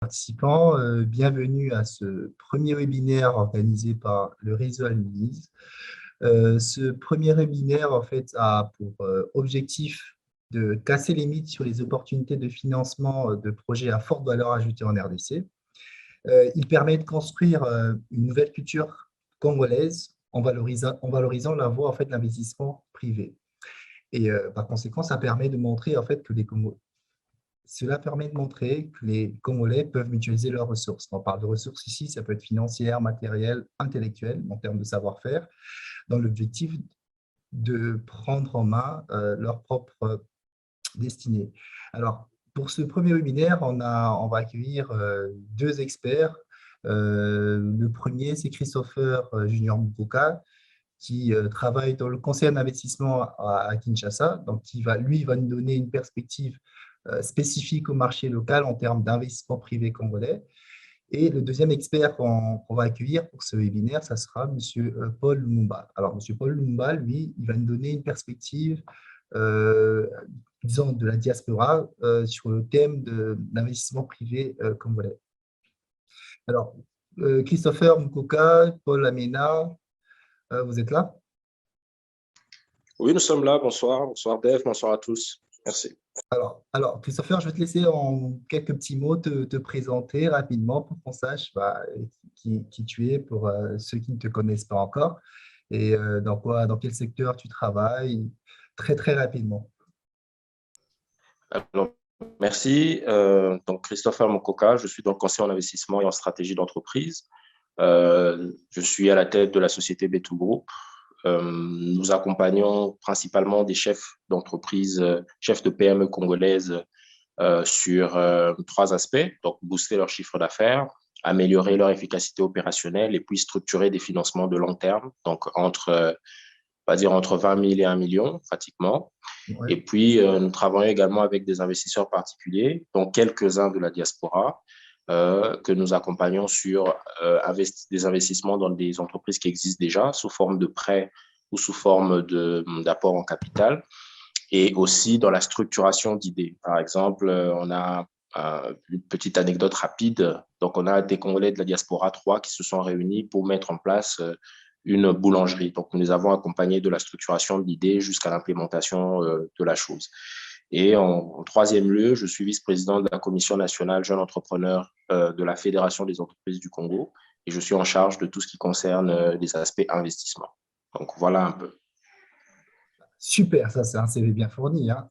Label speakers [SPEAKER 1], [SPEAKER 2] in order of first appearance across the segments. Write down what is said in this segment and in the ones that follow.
[SPEAKER 1] Participants, bienvenue à ce premier webinaire organisé par le réseau Alumnis. Ce premier webinaire, en fait, a pour objectif de casser les mythes sur les opportunités de financement de projets à forte valeur ajoutée en RDC. Il permet de construire une nouvelle culture congolaise en valorisant la voie en fait, de l'investissement privé. Et par conséquent, ça permet de montrer en fait, que cela permet de montrer que les Congolais peuvent mutualiser leurs ressources. Quand on parle de ressources ici, ça peut être financière, matérielle, intellectuelle, en termes de savoir-faire, dans l'objectif de prendre en main leur propre destinée. Alors, pour ce premier webinaire, on va accueillir deux experts. Le premier, c'est Christopher Junior Mukoka, qui travaille dans le conseil d'investissement à Kinshasa. Donc, lui, il va nous donner une perspective spécifique au marché local en termes d'investissement privé congolais. Et le deuxième expert qu'on va accueillir pour ce webinaire, ça sera M. Paul Lumumba. Alors, M. Paul Lumumba, lui, il va nous donner une perspective, disons, de la diaspora sur le thème de l'investissement privé congolais. Alors, Christopher Mukoka, Paul Amena, vous êtes là?
[SPEAKER 2] Oui, nous sommes là. Bonsoir. Bonsoir, Dave. Bonsoir à tous. Merci.
[SPEAKER 1] Alors, Christopher, je vais te laisser en quelques petits mots te présenter rapidement pour qu'on sache qui tu es pour ceux qui ne te connaissent pas encore et dans quel secteur tu travailles, très, très rapidement.
[SPEAKER 2] Alors, merci. Donc, Christopher Mokoka, je suis dans le conseil en investissement et en stratégie d'entreprise. Je suis à la tête de la société B2 Group. Nous accompagnons principalement des chefs d'entreprise, chefs de PME congolaises sur trois aspects. Donc, booster leur chiffre d'affaires, améliorer leur efficacité opérationnelle et puis structurer des financements de long terme, donc entre 20 000 et 1 million pratiquement.
[SPEAKER 1] Ouais.
[SPEAKER 2] Et puis, nous travaillons également avec des investisseurs particuliers, dont quelques-uns de la diaspora, que nous accompagnons sur des investissements dans des entreprises qui existent déjà sous forme de prêts ou sous forme d'apport en capital, et aussi dans la structuration d'idées. Par exemple, on a une petite anecdote rapide. Donc, on a des Congolais de la diaspora 3 qui se sont réunis pour mettre en place une boulangerie. Donc, nous les avons accompagnés de la structuration de l'idée jusqu'à l'implémentation de la chose. Et en troisième lieu, je suis vice-président de la Commission nationale jeunes entrepreneurs de la Fédération des entreprises du Congo et je suis en charge de tout ce qui concerne les aspects investissement. Donc, voilà un peu.
[SPEAKER 1] Super, ça c'est un CV bien fourni, hein.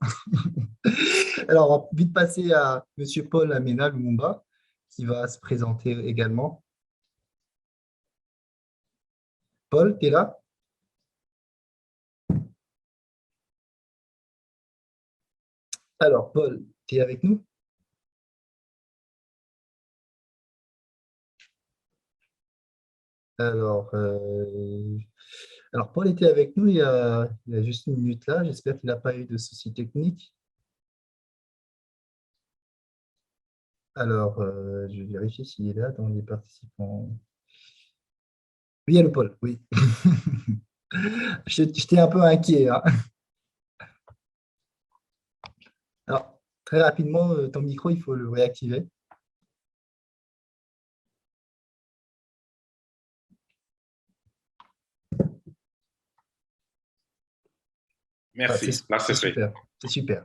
[SPEAKER 1] Alors, on va vite passer à M. Paul Amena Lumumba, qui va se présenter également. Paul, tu es là? Alors, Paul, tu es avec nous? Alors, Paul était avec nous il y a juste une minute là. J'espère qu'il n'a pas eu de soucis techniques. Alors, je vérifie s'il est là dans les participants. Oui, il y a le Paul, oui. J'étais un peu inquiet, hein. Alors, très rapidement, ton micro, il faut le réactiver.
[SPEAKER 3] Merci, là c'est fait.
[SPEAKER 1] Super, c'est super.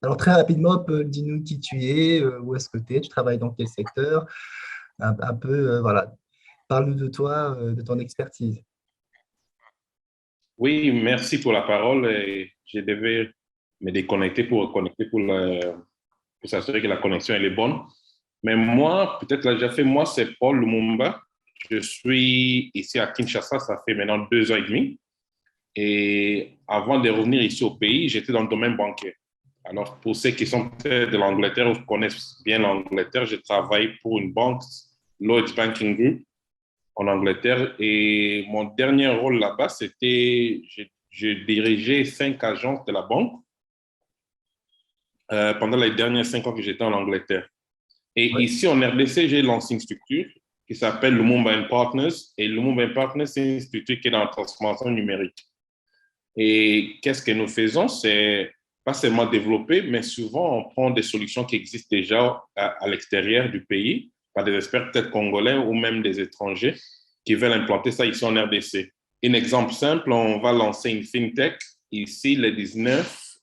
[SPEAKER 1] Alors, très rapidement, Paul, dis-nous qui tu es, où est-ce que tu es, tu travailles dans quel secteur, un peu, voilà. Parle-nous de toi, de ton expertise.
[SPEAKER 3] Oui, merci pour la parole. Je devais me déconnecter pour reconnecter pour s'assurer que la connexion elle est bonne. Mais moi, peut-être là, j'ai fait, moi, c'est Paul Lumumba. Je suis ici à Kinshasa, ça fait maintenant 2 ans et demi. Et avant de revenir ici au pays, j'étais dans le domaine bancaire. Alors, pour ceux qui sont de l'Angleterre ou connaissent bien l'Angleterre, je travaille pour une banque, Lloyds Banking Group, en Angleterre. Et mon dernier rôle là-bas, c'était, je dirigeais 5 agences de la banque pendant les derniers 5 ans que j'étais en Angleterre. Et
[SPEAKER 1] Oui.
[SPEAKER 3] ici, en RDC, j'ai lancé une structure qui s'appelle Lumumba Partners. Et Lumumba Partners, c'est une structure qui est dans la transformation numérique. Et qu'est-ce que nous faisons? C'est pas seulement développer, mais souvent, on prend des solutions qui existent déjà à l'extérieur du pays, par des experts peut-être congolais ou même des étrangers qui veulent implanter ça ici en RDC. Un exemple simple, on va lancer une fintech ici le 19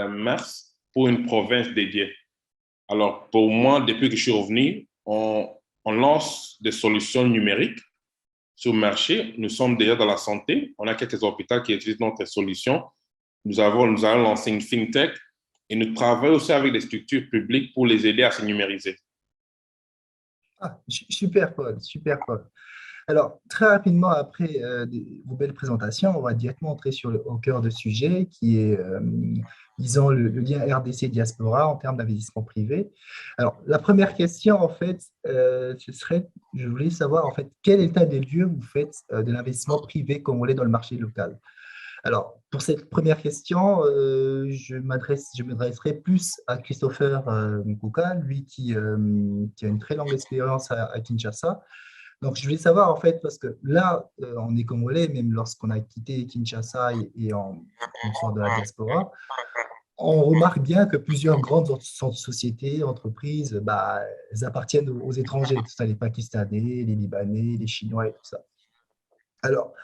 [SPEAKER 3] mars pour une province dédiée. Alors, pour moi, depuis que je suis revenu, on lance des solutions numériques sur le marché. Nous sommes déjà dans la santé. On a quelques hôpitaux qui utilisent notre solution. Nous allons lancer une fintech et nous travaillons aussi avec des structures publiques pour les aider à se numériser.
[SPEAKER 1] Ah, super, Paul, super, Paul. Alors, très rapidement, après vos belles présentations, on va directement entrer au cœur du sujet qui est, disons, le lien RDC-Diaspora en termes d'investissement privé. Alors, la première question, en fait, ce serait, je voulais savoir, en fait, quel état des lieux vous faites de l'investissement privé congolais dans le marché local? Alors, pour cette première question, je m'adresserai plus à Christopher Mkuka, lui qui a une très longue expérience à Kinshasa. Donc, je voulais savoir, en fait, parce que là, on est congolais, même lorsqu'on a quitté Kinshasa et on sort de la diaspora, on remarque bien que plusieurs grandes sociétés, entreprises, bah, elles appartiennent aux étrangers, tout ça, les Pakistanais, les Libanais, les Chinois et tout ça. Alors,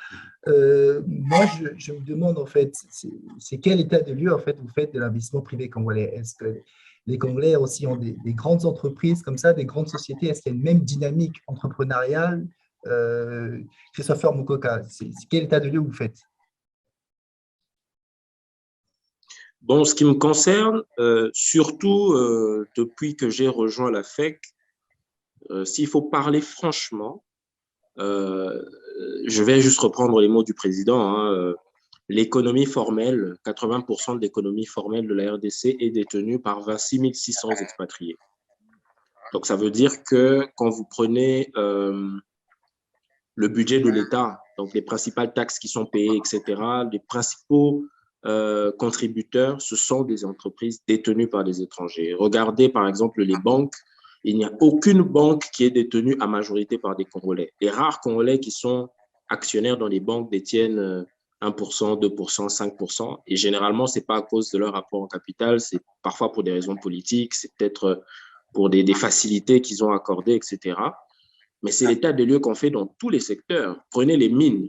[SPEAKER 1] moi, je me demande, en fait, c'est quel état de lieu, en fait, vous faites de l'investissement privé congolais? Est-ce que les Congolais aussi ont des grandes entreprises comme ça, des grandes sociétés? Est-ce qu'il y a une même dynamique entrepreneuriale? Christopher Mukoka, quel état de lieu vous faites?
[SPEAKER 2] Bon, ce qui me concerne, surtout depuis que j'ai rejoint la FEC, s'il faut parler franchement, je vais juste reprendre les mots du président, hein, l'économie formelle, 80% de l'économie formelle de la RDC est détenue par 26 600 expatriés. Donc, ça veut dire que quand vous prenez le budget de l'État, donc les principales taxes qui sont payées, etc., les principaux contributeurs, ce sont des entreprises détenues par des étrangers. Regardez par exemple les banques. Il n'y a aucune banque qui est détenue à majorité par des Congolais. Les rares Congolais qui sont actionnaires dans les banques détiennent 1%, 2%, 5%. Et généralement, ce n'est pas à cause de leur rapport en capital, c'est parfois pour des raisons politiques, c'est peut-être pour des facilités qu'ils ont accordées, etc. Mais c'est l'état des lieux qu'on fait dans tous les secteurs. Prenez les mines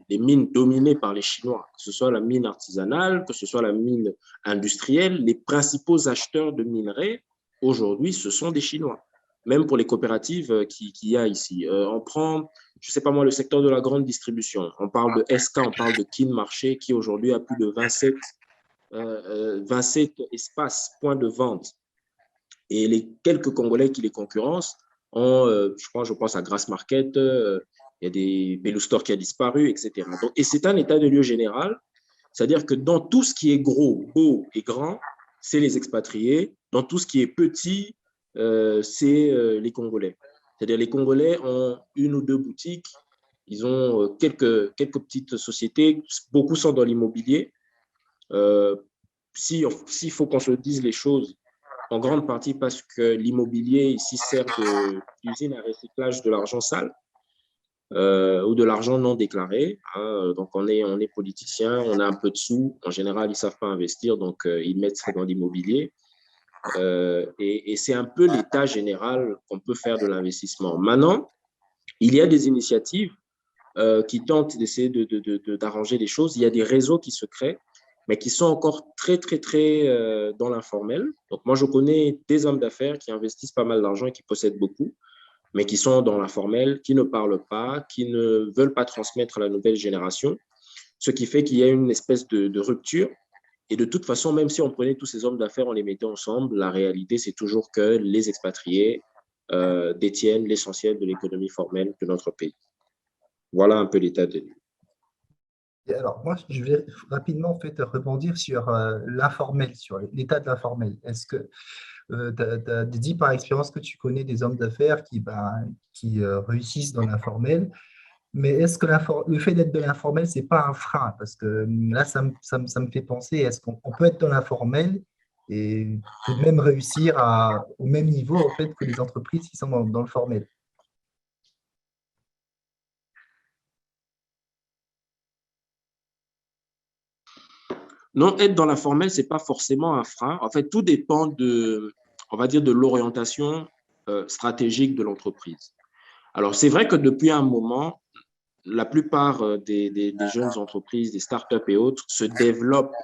[SPEAKER 2] dominées par les Chinois, que ce soit la mine artisanale, que ce soit la mine industrielle. Les principaux acheteurs de minerais, aujourd'hui, ce sont des Chinois. Même pour les coopératives qu'il y a ici. On prend, je ne sais pas moi, le secteur de la grande distribution. On parle de SK, on parle de Kin Marché, qui aujourd'hui a plus de 27 espaces, points de vente. Et les quelques Congolais qui les concurrencent, je pense à Grass Market, il y a des Belou Store qui a disparu, etc. Donc, et c'est un état de lieu général, c'est-à-dire que dans tout ce qui est gros, beau et grand, c'est les expatriés. Dans tout ce qui est petit, c'est les Congolais. C'est-à-dire les Congolais ont une ou deux boutiques, ils ont quelques petites sociétés, beaucoup sont dans l'immobilier. S'il faut qu'on se dise les choses, en grande partie parce que l'immobilier ici sert d'usine à recyclage de l'argent sale ou de l'argent non déclaré. Hein. Donc, on est politicien, on a un peu de sous. En général, ils ne savent pas investir, donc ils mettent ça dans l'immobilier. Et c'est un peu l'état général qu'on peut faire de l'investissement. Maintenant, il y a des initiatives qui tentent d'essayer d'arranger les choses. Il y a des réseaux qui se créent, mais qui sont encore très dans l'informel. Donc, moi, je connais des hommes d'affaires qui investissent pas mal d'argent et qui possèdent beaucoup, mais qui sont dans l'informel, qui ne parlent pas, qui ne veulent pas transmettre à la nouvelle génération, ce qui fait qu'il y a une espèce de rupture. Et de toute façon, même si on prenait tous ces hommes d'affaires, on les mettait ensemble, la réalité, c'est toujours que les expatriés détiennent l'essentiel de l'économie formelle de notre pays. Voilà un peu l'état des lieux.
[SPEAKER 1] Alors, moi, je vais rapidement en fait, rebondir sur l'informel, sur l'état de l'informel. Est-ce que tu as dit par expérience que tu connais des hommes d'affaires qui réussissent dans l'informel, mais est-ce que le fait d'être de l'informel, ce n'est pas un frein? Parce que là, ça me fait penser, est-ce qu'on peut être dans l'informel et tout de même réussir au même niveau en fait, que les entreprises qui sont dans le formel?
[SPEAKER 2] Non, être dans l'informel, ce n'est pas forcément un frein. En fait, tout dépend on va dire, de l'orientation stratégique de l'entreprise. Alors, c'est vrai que depuis un moment, la plupart des jeunes entreprises, des startups et autres, se développent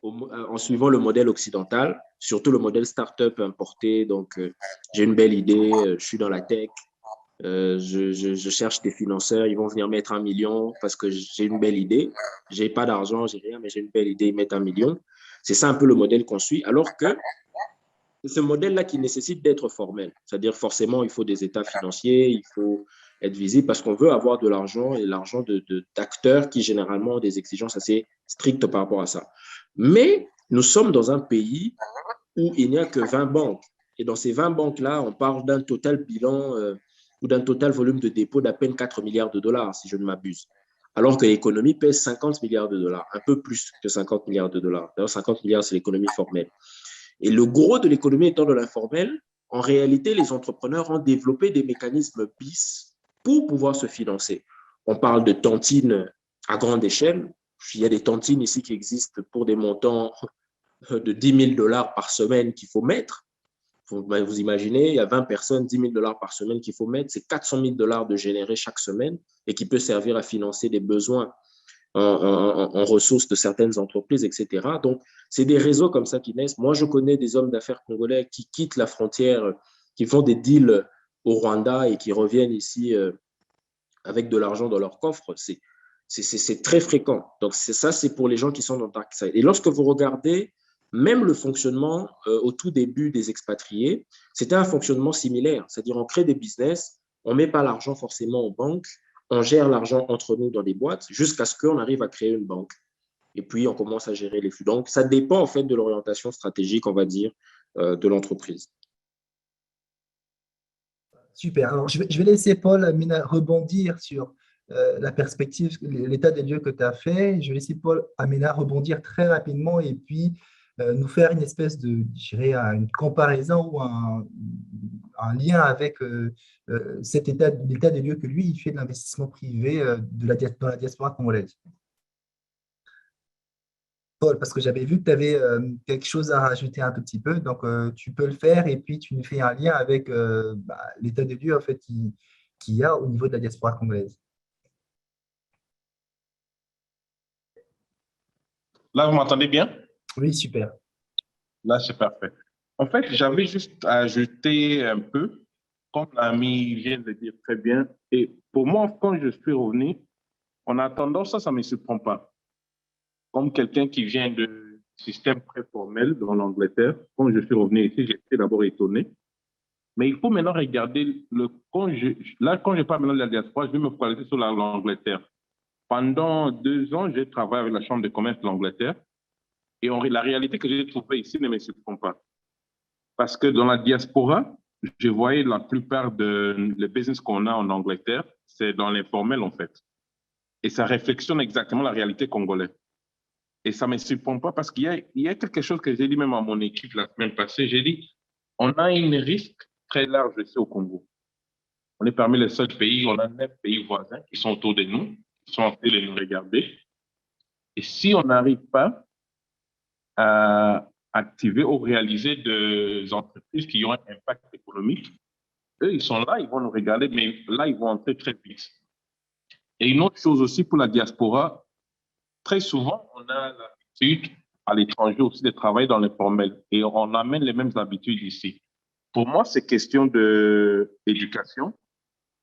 [SPEAKER 2] en suivant le modèle occidental, surtout le modèle startup importé. Donc, j'ai une belle idée, je suis dans la tech, je cherche des financeurs, ils vont venir mettre 1 million parce que j'ai une belle idée. J'ai pas d'argent, j'ai rien, mais j'ai une belle idée, ils mettent 1 million. C'est ça un peu le modèle qu'on suit, alors que c'est ce modèle-là qui nécessite d'être formel. C'est-à-dire forcément, il faut des états financiers, il faut être visible parce qu'on veut avoir de l'argent et l'argent d'acteurs qui généralement ont des exigences assez strictes par rapport à ça. Mais nous sommes dans un pays où il n'y a que 20 banques. Et dans ces 20 banques-là, on parle d'un total bilan ou d'un total volume de dépôt d'à peine 4 milliards de dollars, si je ne m'abuse. Alors que l'économie pèse 50 milliards de dollars, un peu plus que 50 milliards de dollars. D'ailleurs, 50 milliards, c'est l'économie formelle. Et le gros de l'économie étant de l'informel, en réalité, les entrepreneurs ont développé des mécanismes BIS pour pouvoir se financer. On parle de tontines à grande échelle. Il y a des tontines ici qui existent pour des montants de 10 000 dollars par semaine qu'il faut mettre. Vous imaginez, il y a 20 personnes, 10 000 dollars par semaine qu'il faut mettre. C'est 400 000 dollars de générer chaque semaine et qui peut servir à financer des besoins en ressources de certaines entreprises, etc. Donc, c'est des réseaux comme ça qui naissent. Moi, je connais des hommes d'affaires congolais qui quittent la frontière, qui font des deals au Rwanda et qui reviennent ici avec de l'argent dans leur coffre. C'est très fréquent. Donc, ça, c'est pour les gens qui sont dans Dark Side. Et lorsque vous regardez même le fonctionnement au tout début des expatriés, c'était un fonctionnement similaire. C'est-à-dire, on crée des business, on ne met pas l'argent forcément aux banques, on gère l'argent entre nous dans des boîtes jusqu'à ce qu'on arrive à créer une banque. Et puis, on commence à gérer les flux. Donc, ça dépend en fait de l'orientation stratégique, on va dire, de l'entreprise.
[SPEAKER 1] Super. Alors, je vais laisser Paul Amina rebondir sur la perspective, l'état des lieux que tu as fait. Je vais laisser Paul Amina rebondir très rapidement et puis nous faire une espèce de, je dirais, une comparaison ou un lien avec l'état des lieux que lui, il fait de l'investissement privé dans la diaspora congolaise. Paul, parce que j'avais vu que tu avais quelque chose à rajouter un tout petit peu, donc tu peux le faire et puis tu nous fais un lien avec l'état des lieux en fait, qu'il y a au niveau de la diaspora congolaise.
[SPEAKER 3] Là, vous m'entendez bien?
[SPEAKER 1] Oui, super.
[SPEAKER 3] Là, c'est parfait. En fait, j'avais juste à ajouter un peu, comme l'ami vient de le dire très bien. Et pour moi, quand je suis revenu, en attendant ça ne me surprend pas. Comme quelqu'un qui vient de système très formel dans l'Angleterre, quand je suis revenu ici, j'étais d'abord étonné. Mais il faut maintenant regarder, quand je parle maintenant de la diaspora, je vais me focaliser sur l'Angleterre. Pendant 2 ans, j'ai travaillé avec la Chambre de commerce de l'Angleterre. Et la réalité que j'ai trouvée ici ne me surprend pas. Parce que dans la diaspora, je voyais la plupart des business qu'on a en Angleterre, c'est dans l'informel en fait. Et ça réflexionne exactement la réalité congolaise. Et ça ne me surprend pas parce qu'il y a quelque chose que j'ai dit même à mon équipe la semaine passée. J'ai dit, on a un risque très large ici au Congo. On est parmi les seuls pays, on a 9 pays voisins qui sont autour de nous, qui sont en train de nous regarder. Et si on n'arrive pas à activer ou réaliser des entreprises qui ont un impact économique, eux, ils sont là, ils vont nous regarder, mais là, ils vont entrer très vite. Et une autre chose aussi pour la diaspora, très souvent, on a l'habitude à l'étranger aussi de travailler dans l'informel et on amène les mêmes habitudes ici. Pour moi, c'est question d'éducation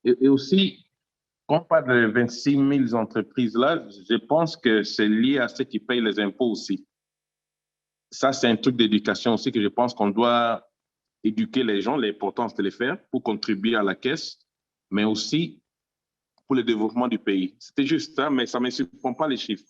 [SPEAKER 3] et aussi, quand on parle de 26 000 entreprises là, je pense que c'est lié à ceux qui payent les impôts aussi. Ça, c'est un truc d'éducation aussi que je pense qu'on doit éduquer les gens, l'importance de les faire pour contribuer à la caisse, mais aussi pour le développement du pays. C'était juste ça, mais ça ne me surprend pas les chiffres.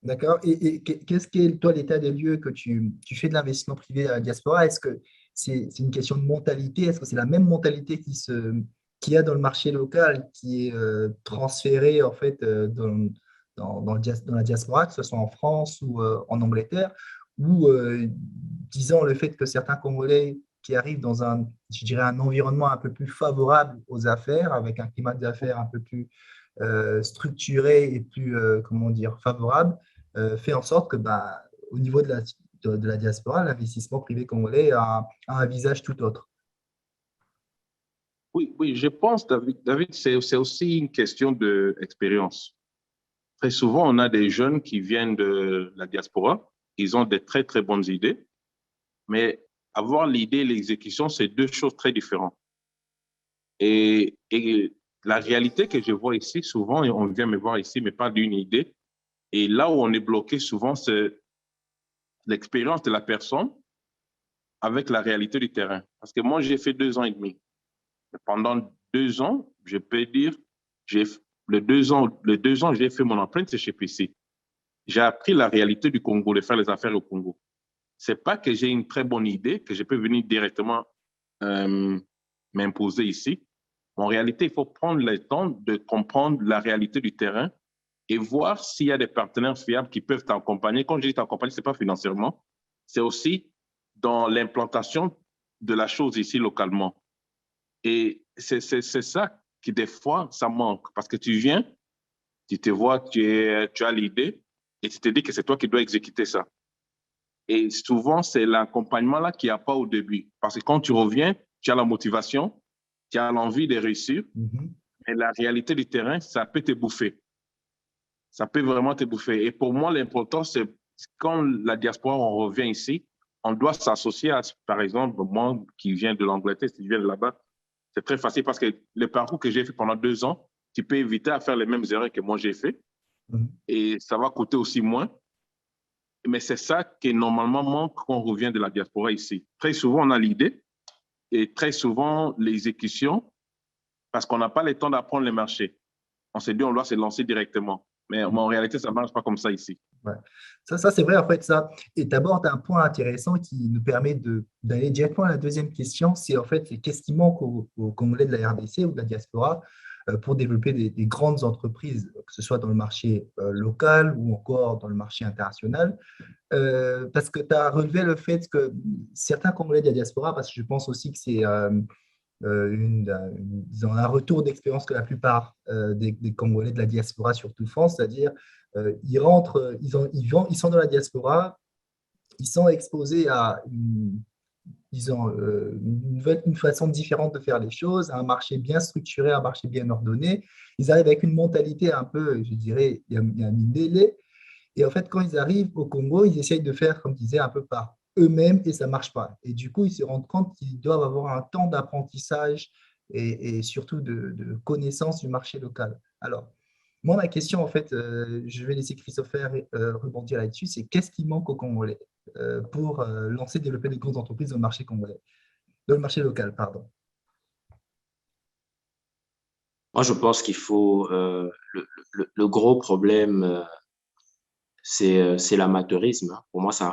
[SPEAKER 1] D'accord. Et qu'est-ce qu'est, toi, l'état des lieux que tu fais de l'investissement privé à la diaspora? Est-ce que c'est une question de mentalité? Est-ce que c'est la même mentalité qu'il y a dans le marché local qui est transférée en fait dans la diaspora, que ce soit en France ou en Angleterre, ou disons le fait que certains Congolais qui arrivent dans je dirais, un environnement un peu plus favorable aux affaires, avec un climat d'affaires un peu plus structuré et plus, comment dire, favorable, fait en sorte que au niveau de la diaspora, l'investissement privé congolais a un visage tout autre.
[SPEAKER 4] Oui, oui, je pense, David, c'est aussi une question d'expérience. Très souvent, on a des jeunes qui viennent de la diaspora, ils ont des très, très bonnes idées, mais avoir l'idée et l'exécution, c'est deux choses très différentes. Et la réalité que je vois ici, souvent, et on vient me voir ici, mais pas d'une idée, et là où on est bloqué souvent, c'est l'expérience de la personne avec la réalité du terrain. Parce que moi, j'ai fait 2 ans et demi. Pendant 2 ans, je peux dire, les 2 ans, j'ai fait mon empreinte, c'est chez PC. J'ai appris la réalité du Congo, de faire les affaires au Congo. C'est pas que j'ai une très bonne idée, que je peux venir directement m'imposer ici. En réalité, il faut prendre le temps de comprendre la réalité du terrain et voir s'il y a des partenaires fiables qui peuvent t'accompagner. Quand je dis t'accompagner, ce n'est pas financièrement, c'est aussi dans l'implantation de la chose ici localement. Et c'est ça qui, des fois, ça manque. Parce que tu viens, tu te vois, tu as l'idée et tu te dis que c'est toi qui dois exécuter ça. Et souvent, c'est l'accompagnement là qu'il n'y a pas au début. Parce que quand tu reviens, tu as la motivation, tu as l'envie de réussir. Et la réalité du terrain, ça peut te bouffer. Ça peut vraiment te bouffer. Et pour moi, l'important, c'est quand la diaspora, on revient ici, on doit s'associer à, par exemple, moi qui viens de l'Angleterre, si je viens de là-bas, c'est très facile parce que le parcours que j'ai fait pendant 2 ans, tu peux éviter à faire les mêmes erreurs que moi j'ai fait. Et ça va coûter aussi moins. Mais c'est ça qui normalement manque quand on revient de la diaspora ici. Très souvent, on a l'idée et très souvent, l'exécution, parce qu'on n'a pas le temps d'apprendre le marché. On s'est dit, on doit se lancer directement. Mais en réalité, ça ne marche pas comme ça ici.
[SPEAKER 1] Ouais. Ça c'est vrai, en fait, ça. Et tu abordes un point intéressant qui nous permet d'aller directement à la deuxième question, c'est en fait, qu'est-ce qui manque aux Congolais de la RDC ou de la diaspora pour développer des grandes entreprises, que ce soit dans le marché local ou encore dans le marché international. Parce que tu as relevé le fait que certains Congolais de la diaspora, parce que je pense aussi que c'est ils ont un retour d'expérience que la plupart des Congolais de la diaspora, surtout France, c'est-à-dire ils rentrent, ils sont dans la diaspora, ils sont exposés à disons, une façon différente de faire les choses, à un marché bien structuré, un marché bien ordonné. Ils arrivent avec une mentalité un peu, je dirais, il y a un délai. Et en fait, quand ils arrivent au Congo, ils essayent de faire, comme je disais, un peu par eux-mêmes et ça ne marche pas. Et du coup, ils se rendent compte qu'ils doivent avoir un temps d'apprentissage et surtout de connaissance du marché local. Alors, moi, ma question, en fait, je vais laisser Christopher rebondir là-dessus, c'est qu'est-ce qui manque aux Congolais pour lancer, développer des grandes entreprises dans le marché congolais, dans le marché local, pardon.
[SPEAKER 2] Moi, je pense qu'il faut, le gros problème, c'est l'amateurisme. Pour moi, c'est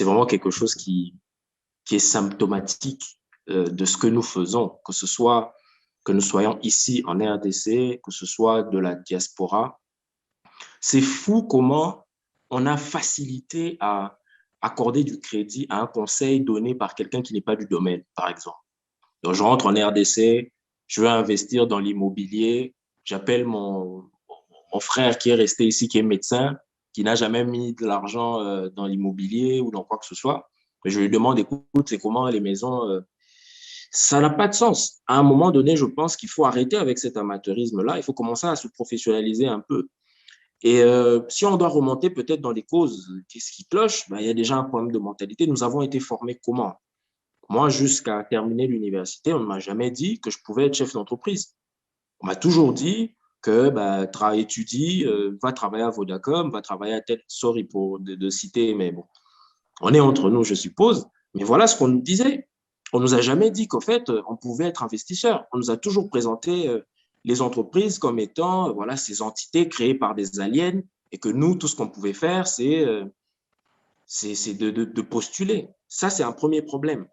[SPEAKER 2] vraiment quelque chose qui est symptomatique de ce que nous faisons, que ce soit que nous soyons ici en RDC, que ce soit de la diaspora. C'est fou comment on a facilité à accorder du crédit à un conseil donné par quelqu'un qui n'est pas du domaine, par exemple. Donc, je rentre en RDC, je veux investir dans l'immobilier, j'appelle mon frère qui est resté ici, qui est médecin, qui n'a jamais mis de l'argent dans l'immobilier ou dans quoi que ce soit. Et je lui demande, écoute, c'est comment les maisons ça n'a pas de sens. À un moment donné, je pense qu'il faut arrêter avec cet amateurisme-là. Il faut commencer à se professionnaliser un peu. Et si on doit remonter peut-être dans les causes, qu'est-ce qui cloche? Il y a déjà un problème de mentalité. Nous avons été formés comment? Moi, jusqu'à terminer l'université, on ne m'a jamais dit que je pouvais être chef d'entreprise. On m'a toujours dit que étudie, va travailler à Vodacom, va travailler à tel, sorry pour de citer, mais bon, on est entre nous, je suppose. Mais voilà ce qu'on nous disait. On ne nous a jamais dit qu'en fait, on pouvait être investisseur. On nous a toujours présenté les entreprises comme étant voilà, ces entités créées par des aliens et que nous, tout ce qu'on pouvait faire, c'est de postuler. Ça, c'est un premier problème.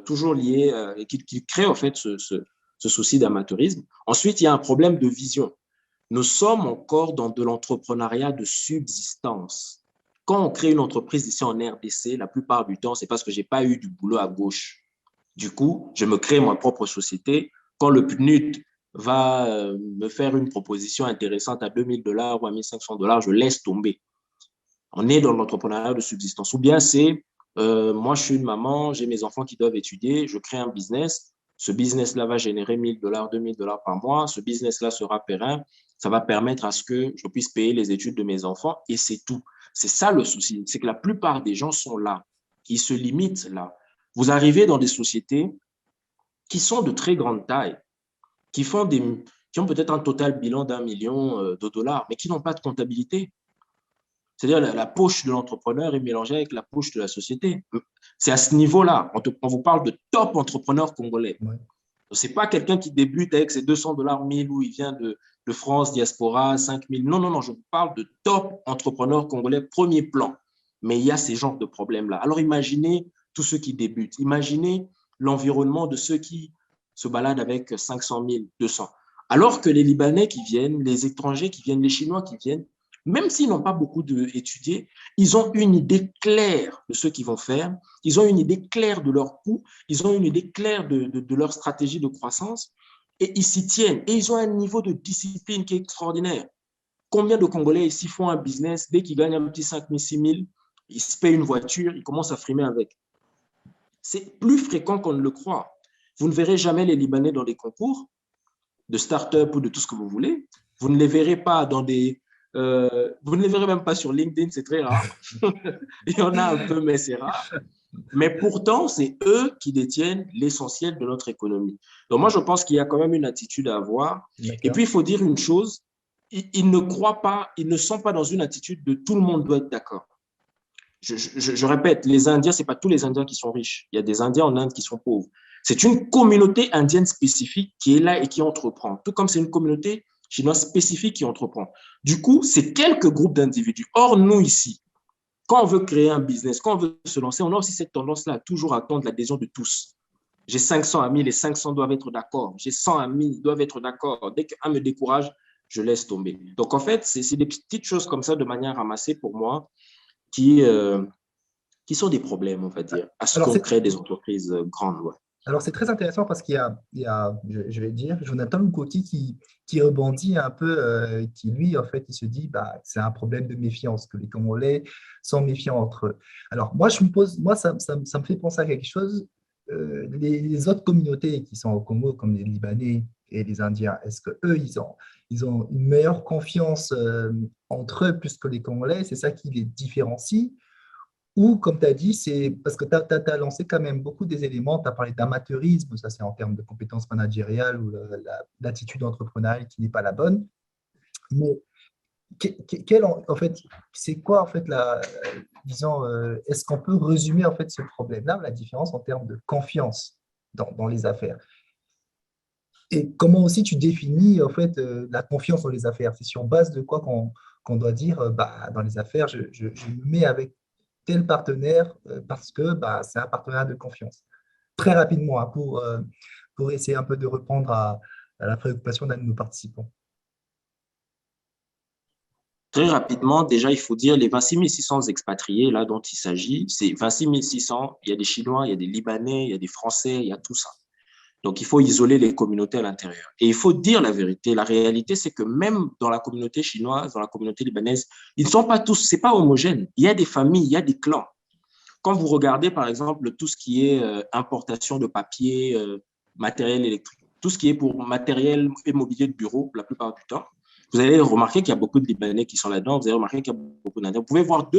[SPEAKER 2] Toujours lié, qui crée en fait ce souci d'amateurisme. Ensuite, il y a un problème de vision. Nous sommes encore dans de l'entrepreneuriat de subsistance. Quand on crée une entreprise ici en RDC, la plupart du temps, c'est parce que je n'ai pas eu du boulot à gauche. Du coup, je me crée ma propre société. Quand le PNUD va me faire une proposition intéressante à $2 000 ou à $1 500, je laisse tomber. On est dans l'entrepreneuriat de subsistance. Ou bien c'est, moi, je suis une maman, j'ai mes enfants qui doivent étudier, je crée un business. Ce business-là va générer $1 000, $2 000 par mois. Ce business-là sera périn. Ça va permettre à ce que je puisse payer les études de mes enfants et c'est tout. C'est ça le souci. C'est que la plupart des gens sont là. Ils se limitent là. Vous arrivez dans des sociétés qui sont de très grande taille, qui ont peut-être un total bilan d'1 million de dollars, mais qui n'ont pas de comptabilité. C'est-à-dire la poche de l'entrepreneur est mélangée avec la poche de la société. C'est à ce niveau-là. On vous parle de top entrepreneur congolais. Ouais. Ce n'est pas quelqu'un qui débute avec ses $200 1000 où il vient de France, diaspora, 5000. Non, non, non, je vous parle de top entrepreneur congolais, premier plan. Mais il y a ces genres de problèmes-là. Alors imaginez tous ceux qui débutent. Imaginez l'environnement de ceux qui se baladent avec 500 000, 200. Alors que les Libanais qui viennent, les étrangers qui viennent, les Chinois qui viennent, même s'ils n'ont pas beaucoup étudié, ils ont une idée claire de ce qu'ils vont faire, ils ont une idée claire de leurs coûts, ils ont une idée claire de leur stratégie de croissance et ils s'y tiennent. Et ils ont un niveau de discipline qui est extraordinaire. Combien de Congolais ici font un business, dès qu'ils gagnent un petit 5 000, 6 000, ils se payent une voiture, ils commencent à frimer avec. C'est plus fréquent qu'on ne le croit. Vous ne verrez jamais les Libanais dans des concours de start-up ou de tout ce que vous voulez. Vous ne les verrez pas dans des... vous ne les verrez même pas sur LinkedIn, c'est très rare. Il y en a un peu, mais c'est rare. Mais pourtant, c'est eux qui détiennent l'essentiel de notre économie. Donc moi, je pense qu'il y a quand même une attitude à avoir. Et puis, il faut dire une chose, ils ne croient pas, ils ne sont pas dans une attitude de tout le monde doit être d'accord. Je répète, les Indiens, ce n'est pas tous les Indiens qui sont riches. Il y a des Indiens en Inde qui sont pauvres. C'est une communauté indienne spécifique qui est là et qui entreprend. Tout comme c'est une communauté chinoise spécifique qui entreprend. Du coup, c'est quelques groupes d'individus. Or, nous ici, quand on veut créer un business, quand on veut se lancer, on a aussi cette tendance-là à toujours attendre l'adhésion de tous. J'ai 500 amis, les 500 doivent être d'accord. J'ai 100 amis, ils doivent être d'accord. Dès qu'un me décourage, je laisse tomber. Donc, en fait, c'est des petites choses comme ça de manière ramassée pour moi qui sont des problèmes, on va dire, à ce qu'on crée des entreprises grandes. Ouais.
[SPEAKER 1] Alors, c'est très intéressant parce qu'il y a, je vais dire, Jonathan Nkoti qui rebondit un peu, qui lui, en fait, il se dit, c'est un problème de méfiance, que les Congolais sont méfiants entre eux. Alors, moi, ça me fait penser à quelque chose. Les autres communautés qui sont au Congo, comme les Libanais et les Indiens, est-ce qu'eux, ils ont une meilleure confiance entre eux plus que les Congolais? C'est ça qui les différencie? Ou, comme tu as dit, c'est parce que tu as lancé quand même beaucoup des éléments, tu as parlé d'amateurisme, ça c'est en termes de compétences managériales ou l'attitude entrepreneuriale qui n'est pas la bonne. Mais en fait, c'est quoi en fait disons, est-ce qu'on peut résumer en fait ce problème-là, la différence en termes de confiance dans les affaires? Et comment aussi tu définis en fait la confiance dans les affaires? C'est sur base de quoi qu'on doit dire dans les affaires, je me mets avec tel partenaire parce que c'est un partenaire de confiance. Très rapidement, hein, pour essayer un peu de répondre à la préoccupation d'un de nos participants.
[SPEAKER 2] Très rapidement, déjà, il faut dire les 26 600 expatriés là, dont il s'agit, c'est 26 600, il y a des Chinois, il y a des Libanais, il y a des Français, il y a tout ça. Donc, il faut isoler les communautés à l'intérieur. Et il faut dire la vérité. La réalité, c'est que même dans la communauté chinoise, dans la communauté libanaise, ils ne sont pas tous, ce n'est pas homogène. Il y a des familles, il y a des clans. Quand vous regardez, par exemple, tout ce qui est importation de papier, matériel électrique, tout ce qui est pour matériel et mobilier de bureau, la plupart du temps, vous allez remarquer qu'il y a beaucoup de Libanais qui sont là-dedans. Vous allez remarquer qu'il y a beaucoup d'Indiens. Vous pouvez voir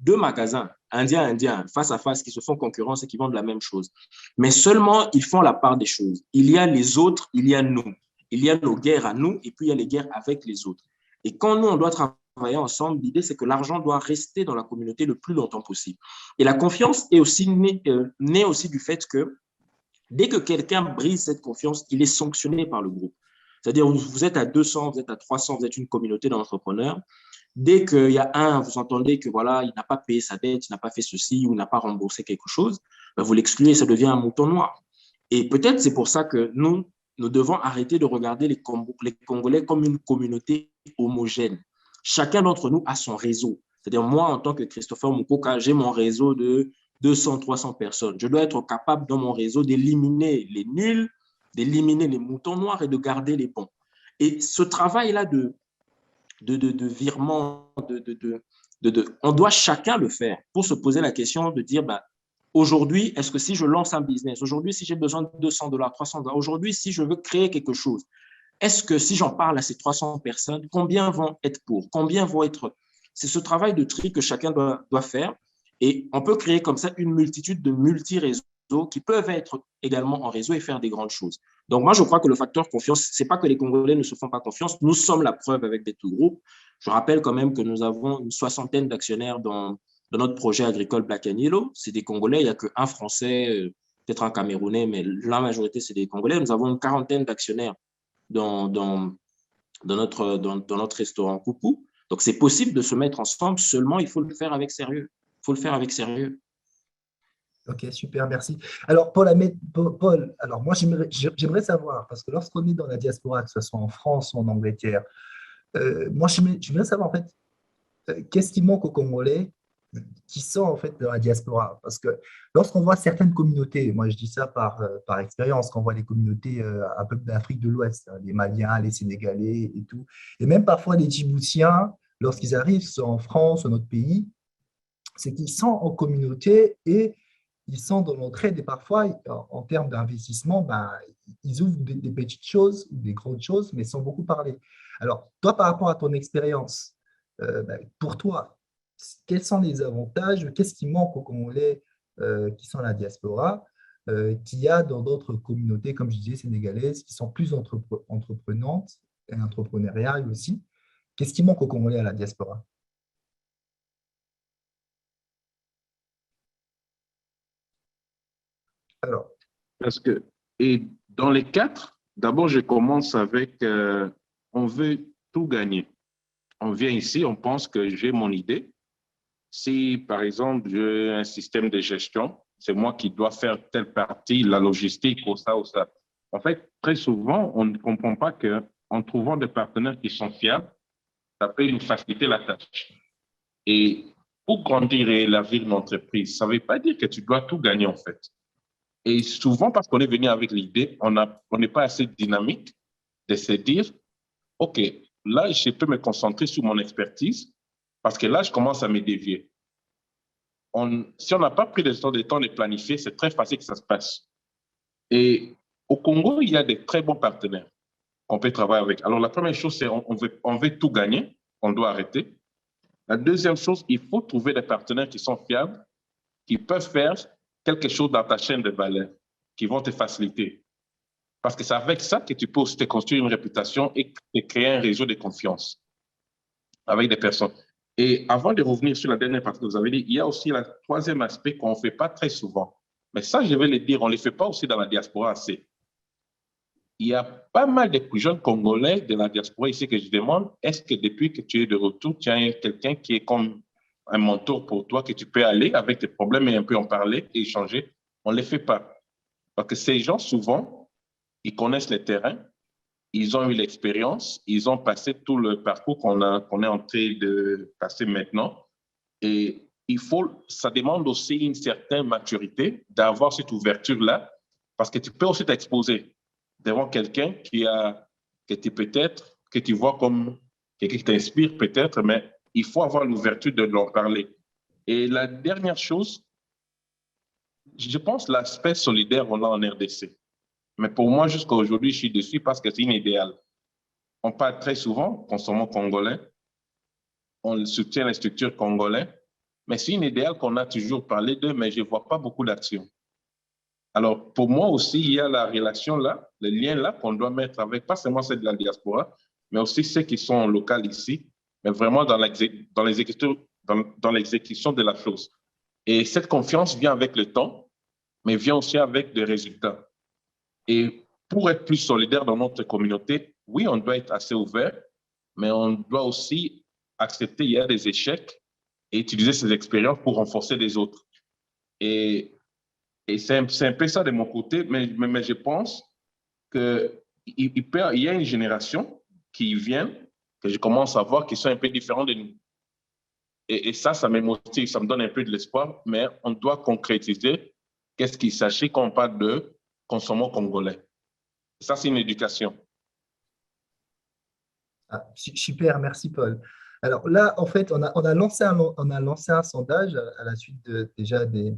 [SPEAKER 2] deux magasins, indiens, face à face, qui se font concurrence et qui vendent la même chose. Mais seulement, ils font la part des choses. Il y a les autres, il y a nous. Il y a nos guerres à nous et puis il y a les guerres avec les autres. Et quand nous, on doit travailler ensemble, l'idée, c'est que l'argent doit rester dans la communauté le plus longtemps possible. Et la confiance est aussi née aussi du fait que dès que quelqu'un brise cette confiance, il est sanctionné par le groupe. C'est-à-dire, vous êtes à 200, vous êtes à 300, vous êtes une communauté d'entrepreneurs. Dès qu'il y a un, vous entendez que voilà, il n'a pas payé sa dette, il n'a pas fait ceci ou il n'a pas remboursé quelque chose, vous l'excluez, ça devient un mouton noir. Et peut-être c'est pour ça que nous devons arrêter de regarder les Congolais comme une communauté homogène. Chacun d'entre nous a son réseau. C'est-à-dire, moi, en tant que Christopher Mukoka, j'ai mon réseau de 200, 300 personnes. Je dois être capable, dans mon réseau, d'éliminer les nuls d'éliminer les moutons noirs et de garder les bons. Et ce travail-là de virement, on doit chacun le faire pour se poser la question de dire, bah, aujourd'hui, est-ce que si je lance un business, aujourd'hui, si j'ai besoin de $200, $300, aujourd'hui, si je veux créer quelque chose, est-ce que si j'en parle à ces 300 personnes, combien vont être pour? Combien vont être... C'est ce travail de tri que chacun doit faire. Et on peut créer comme ça une multitude de multi-réseaux qui peuvent être également en réseau et faire des grandes choses. Donc, moi, je crois que le facteur confiance, ce n'est pas que les Congolais ne se font pas confiance. Nous sommes la preuve avec des tout groupes. Je rappelle quand même que nous avons une 60aine d'actionnaires dans notre projet agricole Black Yellow. C'est des Congolais, il n'y a qu'un Français, peut-être un Camerounais, mais la majorité, c'est des Congolais. Nous avons une 40aine d'actionnaires dans notre restaurant Coucou. Donc, c'est possible de se mettre ensemble, seulement il faut le faire avec sérieux. Il faut le faire avec sérieux.
[SPEAKER 1] Ok, super, merci. Alors, Paul, alors moi, j'aimerais savoir, parce que lorsqu'on est dans la diaspora, que ce soit en France ou en Angleterre, moi, j'aimerais savoir, en fait, qu'est-ce qui manque aux Congolais qui sont, en fait, dans la diaspora? Parce que lorsqu'on voit certaines communautés, moi, je dis ça par expérience, quand on voit les communautés un peu d'Afrique de l'Ouest, hein, les Maliens, les Sénégalais et tout, et même parfois les Djiboutiens, lorsqu'ils arrivent soit en France ou dans notre pays, c'est qu'ils sont en communauté et ils sont dans l'entraide et parfois, en termes d'investissement, ben, ils ouvrent des petites choses ou des grandes choses, mais sans beaucoup parler. Alors, toi, par rapport à ton expérience, ben, pour toi, quels sont les avantages, qu'est-ce qui manque aux Congolais qui sont à la diaspora, qu'il y a dans d'autres communautés, comme je disais, sénégalaises, qui sont plus entreprenantes et entrepreneuriales aussi. Qu'est-ce qui manque aux Congolais à la diaspora? Alors,
[SPEAKER 4] Parce que, et dans les quatre, d'abord, je commence avec on veut tout gagner. On vient ici, on pense que j'ai mon idée. Si, par exemple, j'ai un système de gestion, c'est moi qui dois faire telle partie, la logistique ou ça ou ça. En fait, très souvent, on ne comprend pas qu'en trouvant des partenaires qui sont fiables, ça peut nous faciliter la tâche. Et pour grandir et élargir une entreprise, ça ne veut pas dire que tu dois tout gagner, en fait. Et souvent, parce qu'on est venu avec l'idée, on n'est pas assez dynamique de se dire, OK, là, je peux me concentrer sur mon expertise parce que là, je commence à me dévier. Si on n'a pas pris le temps de planifier, c'est très facile que ça se passe. Et au Congo, il y a des très bons partenaires qu'on peut travailler avec. Alors, la première chose, c'est on veut tout gagner, on doit arrêter. La deuxième chose, il faut trouver des partenaires qui sont fiables, qui peuvent faire quelque chose dans ta chaîne de valeur, qui vont te faciliter. Parce que c'est avec ça que tu peux aussi te construire une réputation et te créer un réseau de confiance avec des personnes. Et avant de revenir sur la dernière partie que vous avez dit, il y a aussi le troisième aspect qu'on ne fait pas très souvent. Mais ça, je vais le dire, on ne le fait pas aussi dans la diaspora assez. Il y a pas mal de jeunes Congolais de la diaspora ici que je demande, est-ce que depuis que tu es de retour, tu as quelqu'un qui est comme un mentor pour toi, que tu peux aller avec tes problèmes et un peu en parler et échanger? On ne le fait pas. Parce que ces gens, souvent, ils connaissent le terrain, ils ont eu l'expérience, ils ont passé tout le parcours qu'on est en train de passer maintenant. Et ça demande aussi une certaine maturité d'avoir cette ouverture-là, parce que tu peux aussi t'exposer devant quelqu'un que tu vois comme quelqu'un qui t'inspire peut-être, mais il faut avoir l'ouverture de l'en parler. Et la dernière chose, je pense l'aspect solidaire, on l'a en RDC. Mais pour moi, jusqu'à aujourd'hui, je suis dessus parce que c'est un idéal. On parle très souvent, consommons congolais, on soutient les structures congolaises, mais c'est un idéal qu'on a toujours parlé d'eux, mais je ne vois pas beaucoup d'actions. Alors, pour moi aussi, il y a la relation là, le lien là qu'on doit mettre avec, pas seulement ceux de la diaspora, mais aussi ceux qui sont locaux ici, mais vraiment dans l'exécution de la chose. Et cette confiance vient avec le temps, mais vient aussi avec des résultats. Et pour être plus solidaire dans notre communauté, oui, on doit être assez ouvert, mais on doit aussi accepter qu'il y a des échecs et utiliser ces expériences pour renforcer les autres. Et c'est un peu ça de mon côté, mais je pense qu'il y a une génération qui vient, que je commence à voir, qui sont un peu différents de nous. Et ça me motive, ça me donne un peu de l'espoir, mais on doit concrétiser qu'est-ce qu'il s'agit quand on parle de consommons congolais. Ça, c'est une éducation.
[SPEAKER 1] Ah, super, merci Paul. Alors là, en fait, on a lancé un sondage à la suite déjà des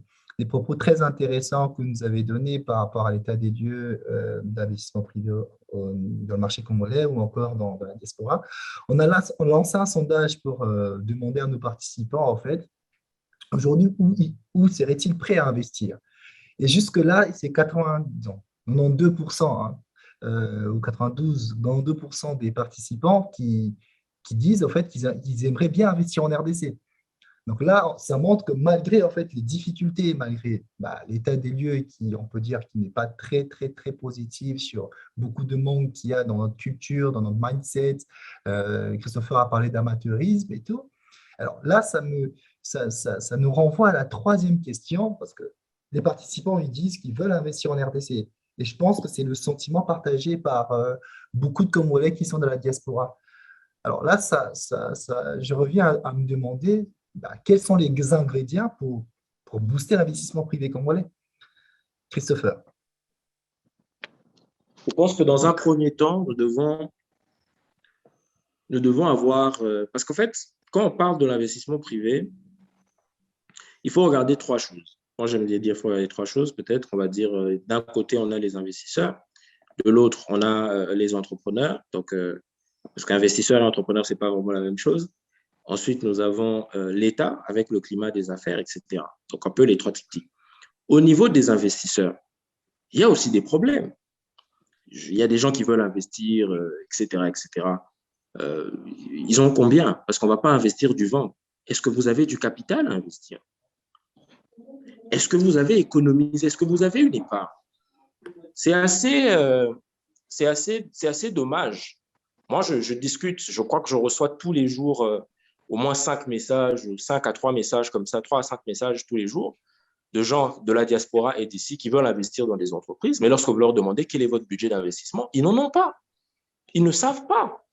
[SPEAKER 1] propos très intéressants que vous nous avez donnés par rapport à l'état des lieux d'investissement privé dans le marché congolais ou encore dans la diaspora. On a lancé un sondage pour demander à nos participants, en fait, aujourd'hui, où seraient-ils prêts à investir? Et jusque-là, c'est 90 ans, 92%, hein, ou 92% des participants qui disent en fait qu'ils aimeraient bien investir en RDC. Donc là, ça montre que malgré en fait les difficultés, malgré l'état des lieux qui, on peut dire, qui n'est pas très très très positif sur beaucoup de manque qu'il y a dans notre culture, dans notre mindset. Christopher a parlé d'amateurisme et tout. Alors là, ça nous renvoie à la troisième question parce que les participants ils disent qu'ils veulent investir en RDC. Et je pense que c'est le sentiment partagé par beaucoup de Congolais qui sont dans la diaspora. Alors là, je reviens à me demander quels sont les ingrédients pour booster l'investissement privé congolais. Christopher.
[SPEAKER 2] Je pense que dans un premier temps, nous devons avoir, parce qu'en fait, quand on parle de l'investissement privé, il faut regarder trois choses. Moi, j'aime bien dire qu'il faut regarder trois choses. Peut-être, on va dire, d'un côté, on a les investisseurs, de l'autre, on a les entrepreneurs. Donc, parce qu'investisseur et entrepreneur, ce n'est pas vraiment la même chose. Ensuite, nous avons l'État avec le climat des affaires, etc. Donc, un peu les trois types. Au niveau des investisseurs, il y a aussi des problèmes. Il y a des gens qui veulent investir, etc., etc. Ils ont combien? Parce qu'on ne va pas investir du vent. Est-ce que vous avez du capital à investir? Est-ce que vous avez économisé? Est-ce que vous avez une épargne? C'est assez dommage. Moi, je discute, je crois que je reçois tous les jours au moins 5 messages, 5 à 3 messages comme ça, 3 à 5 messages tous les jours de gens de la diaspora et d'ici qui veulent investir dans des entreprises. Mais lorsque vous leur demandez quel est votre budget d'investissement, ils n'en ont pas. Ils ne savent pas.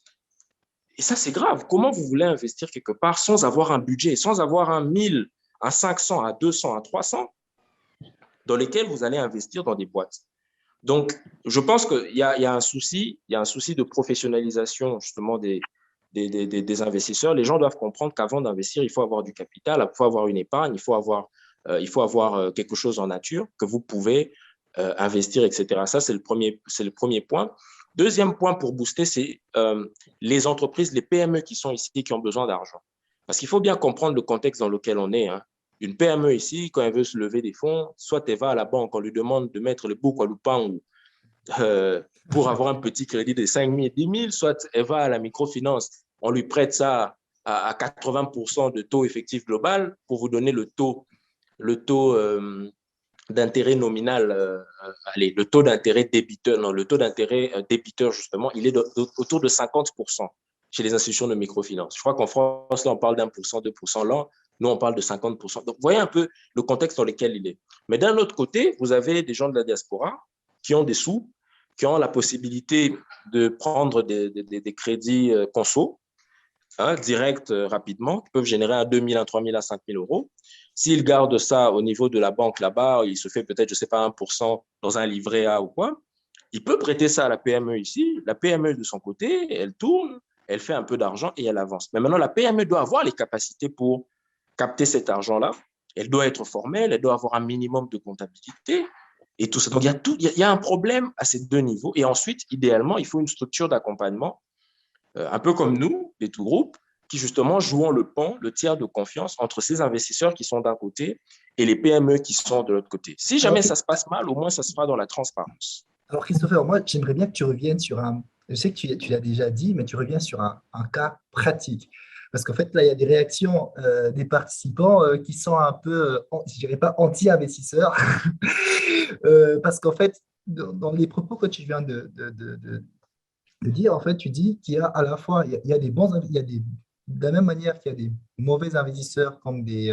[SPEAKER 2] Et ça, c'est grave. Comment vous voulez investir quelque part sans avoir un budget, sans avoir un 1000, un 500, un 200, un 300 dans lesquels vous allez investir dans des boîtes? Donc, je pense qu'il y a un souci de professionnalisation justement des investisseurs. Les gens doivent comprendre qu'avant d'investir, il faut avoir du capital, il faut avoir une épargne, il faut avoir quelque chose en nature que vous pouvez investir, etc. Ça, c'est le premier point. Deuxième point pour booster, c'est les entreprises, les PME qui sont ici, qui ont besoin d'argent. Parce qu'il faut bien comprendre le contexte dans lequel on est, hein. Une PME ici, quand elle veut se lever des fonds, soit elle va à la banque, on lui demande de mettre le Bukwalupan pour avoir un petit crédit de 5 000, 10 000, soit elle va à la microfinance, on lui prête ça à 80% de taux effectif global pour vous donner le taux d'intérêt nominal, le taux d'intérêt débiteur, non, le taux d'intérêt débiteur, justement, il est autour de 50% chez les institutions de microfinance. Je crois qu'en France, là, on parle d'1%, 2%, là, nous, on parle de 50%. Donc, vous voyez un peu le contexte dans lequel il est. Mais d'un autre côté, vous avez des gens de la diaspora qui ont des sous, qui ont la possibilité de prendre des crédits conso, direct rapidement, qui peuvent générer à 2 000, à 3 000, à 5 000 euros. S'il garde ça au niveau de la banque là-bas, il se fait peut-être, je ne sais pas, 1% dans un livret A ou quoi, il peut prêter ça à la PME ici. La PME, de son côté, elle tourne, elle fait un peu d'argent et elle avance. Mais maintenant, la PME doit avoir les capacités pour capter cet argent-là. Elle doit être formelle, elle doit avoir un minimum de comptabilité et tout ça. Donc, il y a un problème à ces deux niveaux. Et ensuite, idéalement, il faut une structure d'accompagnement, un peu comme nous, les tout groupes, qui justement jouons le pont, le tiers de confiance entre ces investisseurs qui sont d'un côté et les PME qui sont de l'autre côté. Si jamais ça se passe mal, au moins ça se fera dans la transparence.
[SPEAKER 1] Alors Christopher, moi j'aimerais bien que tu reviennes sur je sais que tu l'as déjà dit, mais tu reviens sur un cas pratique. Parce qu'en fait, là, il y a des réactions des participants qui sont un peu, je ne dirais pas anti-investisseurs, parce qu'en fait, dans les propos que tu viens de dire, en fait, tu dis qu'il y a à la fois, il y a des bons, de la même manière qu'il y a des mauvais investisseurs comme des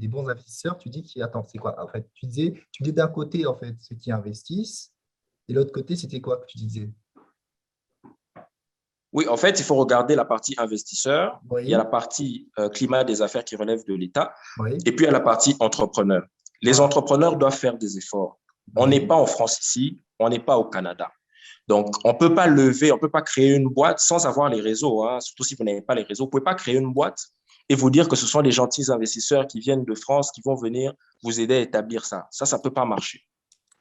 [SPEAKER 1] bons investisseurs, tu dis qu'il attends, c'est quoi? En fait, tu dis d'un côté, en fait, ceux qui investissent, et l'autre côté, c'était quoi que tu disais?
[SPEAKER 2] Oui, en fait, il faut regarder la partie investisseur.
[SPEAKER 1] Oui.
[SPEAKER 2] Il y a la partie climat des affaires qui relève de l'État.
[SPEAKER 1] Oui.
[SPEAKER 2] Et puis, il y a la partie entrepreneur. Les entrepreneurs doivent faire des efforts. On n'est pas en France ici, on n'est pas au Canada. Donc, on ne peut pas lever, on ne peut pas créer une boîte sans avoir les réseaux, hein, surtout si vous n'avez pas les réseaux. Vous ne pouvez pas créer une boîte et vous dire que ce sont des gentils investisseurs qui viennent de France, qui vont venir vous aider à établir ça. Ça ne peut pas marcher.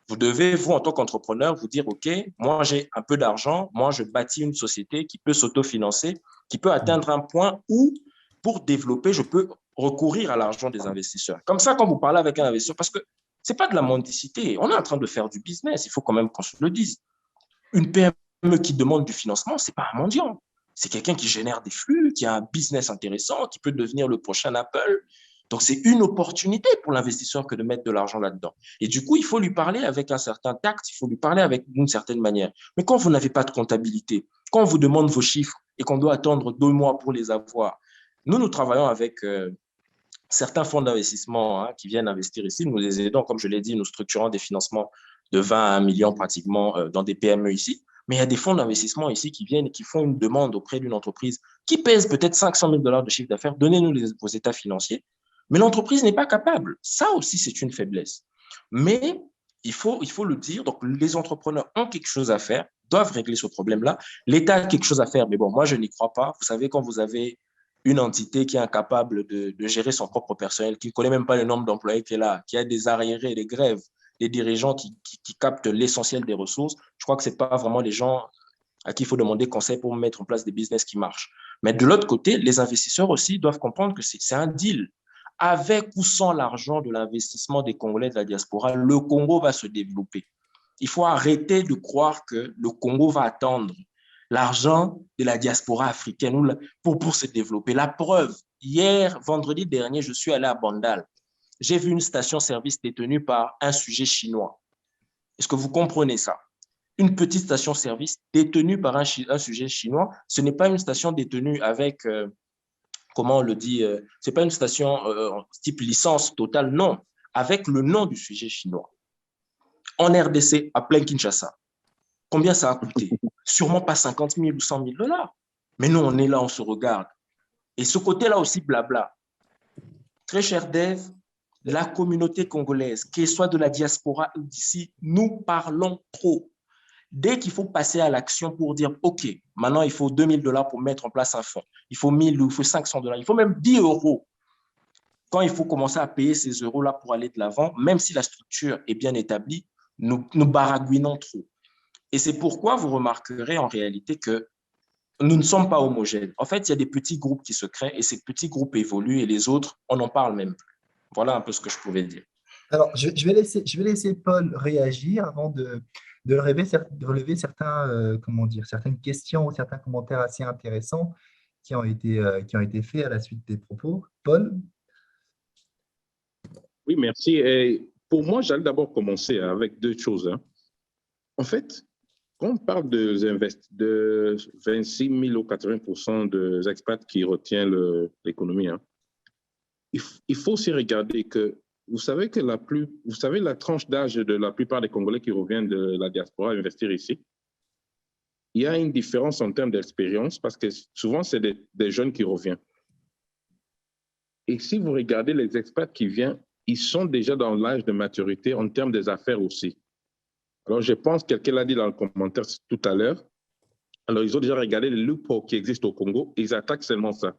[SPEAKER 2] Vous devez, vous, en tant qu'entrepreneur, vous dire, OK, moi, j'ai un peu d'argent, moi, je bâtis une société qui peut s'autofinancer, qui peut atteindre un point où, pour développer, je peux recourir à l'argent des investisseurs. Comme ça, quand vous parlez avec un investisseur, parce que ce n'est pas de la mendicité, on est en train de faire du business, il faut quand même qu'on se le dise. Une PME qui demande du financement, ce n'est pas un mendiant. C'est quelqu'un qui génère des flux, qui a un business intéressant, qui peut devenir le prochain Apple. Donc, c'est une opportunité pour l'investisseur que de mettre de l'argent là-dedans. Et du coup, il faut lui parler avec un certain tact, il faut lui parler d'une certaine manière. Mais quand vous n'avez pas de comptabilité, quand on vous demande vos chiffres et qu'on doit attendre 2 mois pour les avoir, nous travaillons avec certains fonds d'investissement qui viennent investir ici. Nous les aidons, comme je l'ai dit, nous structurons des financements de 20 à 1 million pratiquement dans des PME ici. Mais il y a des fonds d'investissement ici qui viennent et qui font une demande auprès d'une entreprise qui pèse peut-être 500 000 $ de chiffre d'affaires. Donnez-nous vos états financiers. Mais l'entreprise n'est pas capable. Ça aussi, c'est une faiblesse. Mais il faut le dire. Donc, les entrepreneurs ont quelque chose à faire, doivent régler ce problème-là. L'État a quelque chose à faire. Mais bon, moi, je n'y crois pas. Vous savez, quand vous avez une entité qui est incapable de gérer son propre personnel, qui ne connaît même pas le nombre d'employés qui est là, qui a des arriérés, des grèves, des dirigeants qui captent l'essentiel des ressources, je crois que ce n'est pas vraiment les gens à qui il faut demander conseil pour mettre en place des business qui marchent. Mais de l'autre côté, les investisseurs aussi doivent comprendre que c'est un deal. Avec ou sans l'argent de l'investissement des Congolais de la diaspora, le Congo va se développer. Il faut arrêter de croire que le Congo va attendre l'argent de la diaspora africaine pour se développer. La preuve, hier, vendredi dernier, je suis allé à Bandal. J'ai vu une station-service détenue par un sujet chinois. Est-ce que vous comprenez ça? Une petite station-service détenue par un sujet chinois, ce n'est pas une station détenue avec, comment on le dit, ce n'est pas une station type licence totale, non, avec le nom du sujet chinois. En RDC, à plein Kinshasa. Combien ça a coûté? Sûrement pas 50 000 ou 100 000 $. Mais nous, on est là, on se regarde. Et ce côté-là aussi, blabla. Très cher Dave, la communauté congolaise, qu'elle soit de la diaspora ou d'ici, nous parlons trop. Dès qu'il faut passer à l'action pour dire, OK, maintenant, il faut 2 000 $ pour mettre en place un fonds. Il faut 1 000 ou il faut 500 $. Il faut même 10 €. Quand il faut commencer à payer ces euros-là pour aller de l'avant, même si la structure est bien établie, nous baragouinons trop. Et c'est pourquoi vous remarquerez en réalité que nous ne sommes pas homogènes. En fait, il y a des petits groupes qui se créent et ces petits groupes évoluent et les autres, on n'en parle même plus. Voilà un peu ce que je pouvais dire.
[SPEAKER 1] Alors, je vais laisser Paul réagir avant de relever certains, comment dire, certaines questions ou certains commentaires assez intéressants qui ont été faits à la suite des propos. Paul?
[SPEAKER 4] Oui, merci. Et pour moi, j'allais d'abord commencer avec deux choses. En fait, quand on parle de 26 000 ou 80% des expats qui retiennent l'économie, il faut aussi regarder que vous savez que la tranche d'âge de la plupart des Congolais qui reviennent de la diaspora investir ici, il y a une différence en termes d'expérience parce que souvent, c'est des jeunes qui reviennent. Et si vous regardez les expats qui viennent, ils sont déjà dans l'âge de maturité en termes des affaires aussi. Alors, je pense, quelqu'un l'a dit dans le commentaire tout à l'heure, alors ils ont déjà regardé les loopholes qui existent au Congo, et ils attaquent seulement ça.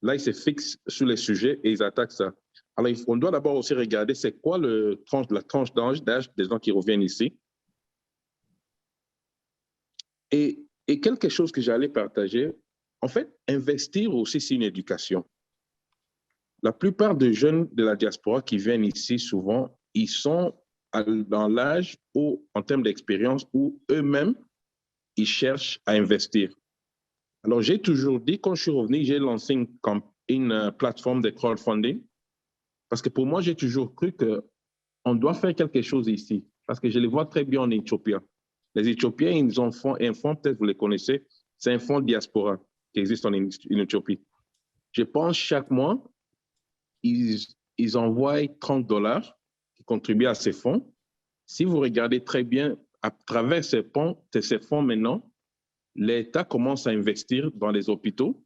[SPEAKER 4] Là, ils se fixent sur les sujets et ils attaquent ça. Alors, on doit d'abord aussi regarder c'est quoi la tranche d'âge des gens qui reviennent ici. Et quelque chose que j'allais partager, en fait, investir aussi, c'est une éducation. La plupart des jeunes de la diaspora qui viennent ici, souvent, ils sont dans l'âge où, en termes d'expérience, où eux-mêmes, ils cherchent à investir. Alors, j'ai toujours dit, quand je suis revenu, j'ai lancé une plateforme de crowdfunding parce que pour moi, j'ai toujours cru qu'on doit faire quelque chose ici parce que je les vois très bien en Éthiopie. Les Éthiopiens, ils ont un fonds, peut-être vous les connaissez, c'est un fonds diaspora qui existe en Éthiopie. Je pense chaque mois, ils envoient 30 $ qui contribuent à ces fonds. Si vous regardez très bien, à travers ces fonds maintenant, l'État commence à investir dans les hôpitaux,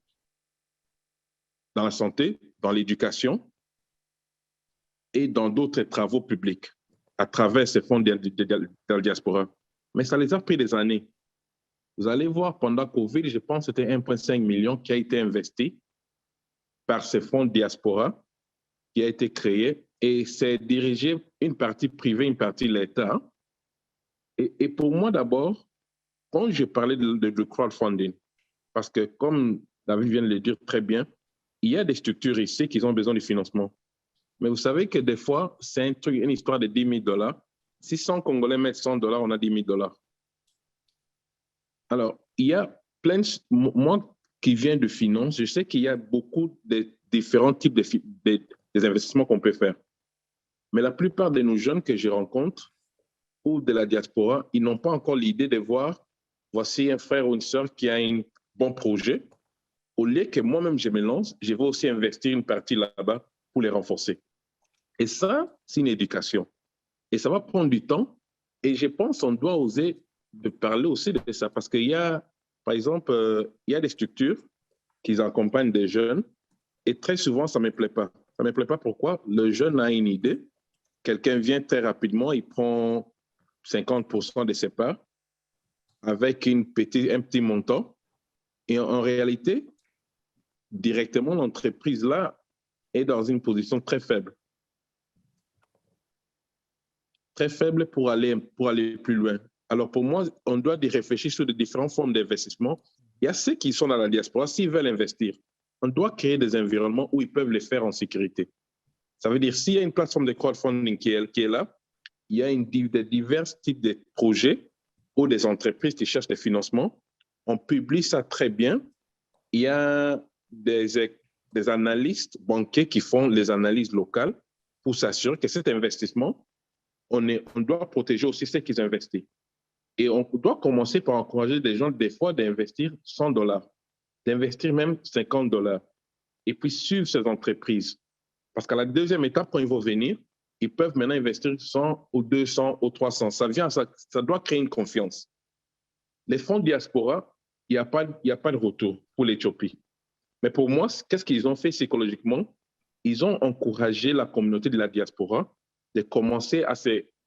[SPEAKER 4] dans la santé, dans l'éducation et dans d'autres travaux publics à travers ces fonds de la diaspora. Mais ça les a pris des années. Vous allez voir, pendant Covid, je pense que c'était 1,5 million qui a été investi par ces fonds de diaspora, qui a été créé, et c'est dirigé une partie privée, une partie l'État. Et pour moi, d'abord, quand je parlais de crowdfunding, parce que comme David vient de le dire très bien, il y a des structures ici qui ont besoin de financement. Mais vous savez que des fois, c'est une histoire de 10 000 dollars. Si 100 Congolais mettent 100 dollars, on a 10 000 dollars. Alors, il y a plein de... Moi qui viens de finance, je sais qu'il y a beaucoup de différents types des investissements qu'on peut faire. Mais la plupart de nos jeunes que je rencontre ou de la diaspora, ils n'ont pas encore l'idée de voir, voici un frère ou une sœur qui a un bon projet. Au lieu que moi-même je me lance, je vais aussi investir une partie là-bas pour les renforcer. Et ça, c'est une éducation. Et ça va prendre du temps. Et je pense qu'on doit oser de parler aussi de ça. Parce qu'il y a, par exemple, il y a des structures qui accompagnent des jeunes. Et très souvent, ça ne me plaît pas. Ça ne me plaît pas pourquoi le jeune a une idée. Quelqu'un vient très rapidement, il prend 50% de ses parts avec un petit montant. Et en réalité, directement, l'entreprise-là est dans une position très faible. Très faible pour aller plus loin. Alors pour moi, on doit y réfléchir sur de différentes formes d'investissement. Il y a ceux qui sont dans la diaspora, s'ils veulent investir, on doit créer des environnements où ils peuvent les faire en sécurité. Ça veut dire, s'il y a une plateforme de crowdfunding qui est là, il y a des divers types de projets ou des entreprises qui cherchent des financements. On publie ça très bien. Il y a des analystes banquiers qui font les analyses locales pour s'assurer que cet investissement, on doit protéger aussi ceux qui investissent. Et on doit commencer par encourager des gens, des fois, d'investir 100 dollars, d'investir même 50 dollars, et puis suivre ces entreprises. Parce qu'à la deuxième étape, quand ils vont venir, ils peuvent maintenant investir 100 ou 200 ou 300. Ça doit créer une confiance. Les fonds diaspora, il n'y a pas de retour pour l'Éthiopie. Mais pour moi, qu'est-ce qu'ils ont fait psychologiquement? Ils ont encouragé la communauté de la diaspora de commencer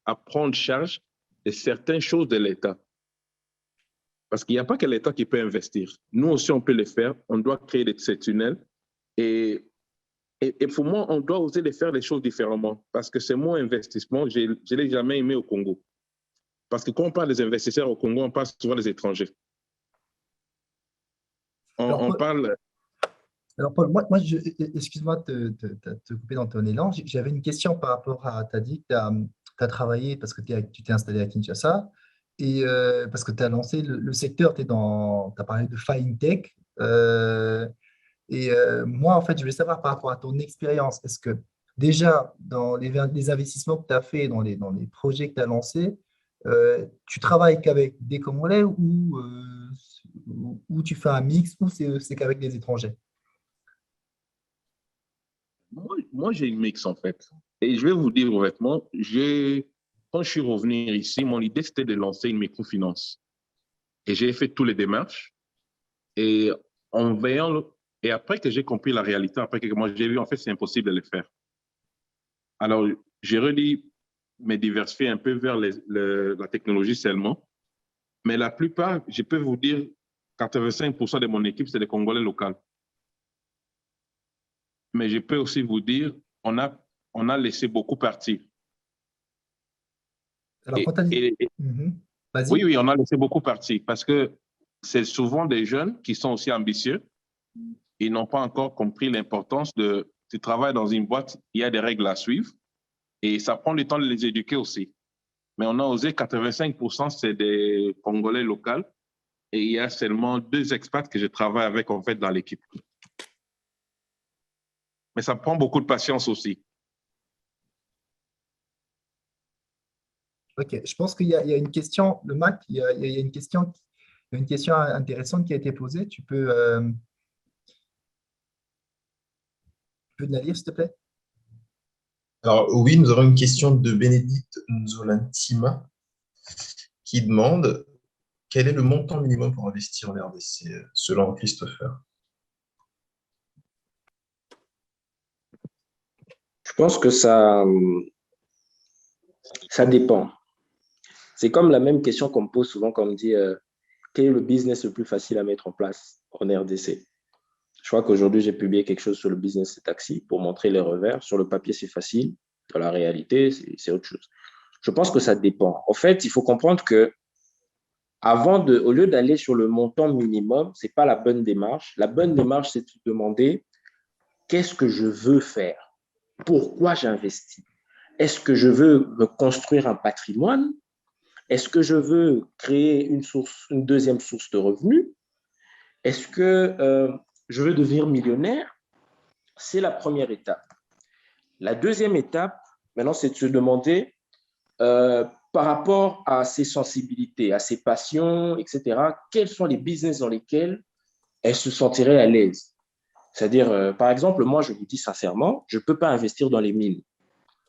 [SPEAKER 4] à prendre charge de certaines choses de l'État. Parce qu'il n'y a pas que l'État qui peut investir. Nous aussi, on peut le faire. On doit créer ces tunnels. Et pour moi, on doit oser faire les choses différemment. Parce que c'est mon investissement. Je ne l'ai jamais aimé au Congo. Parce que quand on parle des investisseurs au Congo, on parle souvent des étrangers. On parle...
[SPEAKER 1] Alors, Paul, moi excuse-moi de te couper dans ton élan. J'avais une question par rapport à, tu as dit que tu as travaillé parce que tu t'es installé à Kinshasa et parce que tu as lancé le secteur, tu as parlé de FinTech. Moi, en fait, je voulais savoir par rapport à ton expérience, est-ce que déjà, dans les investissements que tu as fait, dans les projets que tu as lancés, tu travailles qu'avec des Congolais ou tu fais un mix ou c'est qu'avec des étrangers?
[SPEAKER 4] Moi, j'ai une mix, en fait. Et je vais vous dire honnêtement, quand je suis revenu ici, mon idée, c'était de lancer une microfinance. Et j'ai fait toutes les démarches. Et en veillant, et après que j'ai compris la réalité, après que moi j'ai vu, en fait, c'est impossible de le faire. Alors, j'ai redit me diversifier un peu vers la technologie seulement. Mais la plupart, je peux vous dire, 85% de mon équipe, c'est des Congolais locaux. Mais je peux aussi vous dire, on a laissé beaucoup partir.
[SPEAKER 1] Alors, quand tu as dit... Vas-y.
[SPEAKER 4] Oui, on a laissé beaucoup partir parce que c'est souvent des jeunes qui sont aussi ambitieux. Ils n'ont pas encore compris l'importance tu travailles dans une boîte, il y a des règles à suivre et ça prend du temps de les éduquer aussi. Mais on a osé 85%, c'est des Congolais locaux et il y a seulement 2 expats que je travaille avec en fait dans l'équipe. Mais ça prend beaucoup de patience aussi.
[SPEAKER 1] Ok, je pense qu'il y a une question, le Mac, il y a une question intéressante qui a été posée. Tu peux la lire, s'il te plaît?
[SPEAKER 5] Alors oui, nous avons une question de Bénédicte Nzolantima qui demande quel est le montant minimum pour investir en RDC selon Christopher?
[SPEAKER 2] Je pense que ça dépend. C'est comme la même question qu'on me pose souvent quand on me dit quel est le business le plus facile à mettre en place en RDC? Je crois qu'aujourd'hui, j'ai publié quelque chose sur le business des taxis pour montrer les revers. Sur le papier, c'est facile. Dans la réalité, c'est autre chose. Je pense que ça dépend. En fait, il faut comprendre que au lieu d'aller sur le montant minimum, ce n'est pas la bonne démarche. La bonne démarche, c'est de se demander qu'est-ce que je veux faire? Pourquoi j'investis? Est-ce que je veux me construire un patrimoine? Est-ce que je veux créer une deuxième source de revenus? Est-ce que je veux devenir millionnaire? C'est la première étape. La deuxième étape, maintenant, c'est de se demander par rapport à ses sensibilités, à ses passions, etc., quels sont les business dans lesquels elle se sentirait à l'aise. C'est-à-dire, par exemple, moi, je vous dis sincèrement, je ne peux pas investir dans les mines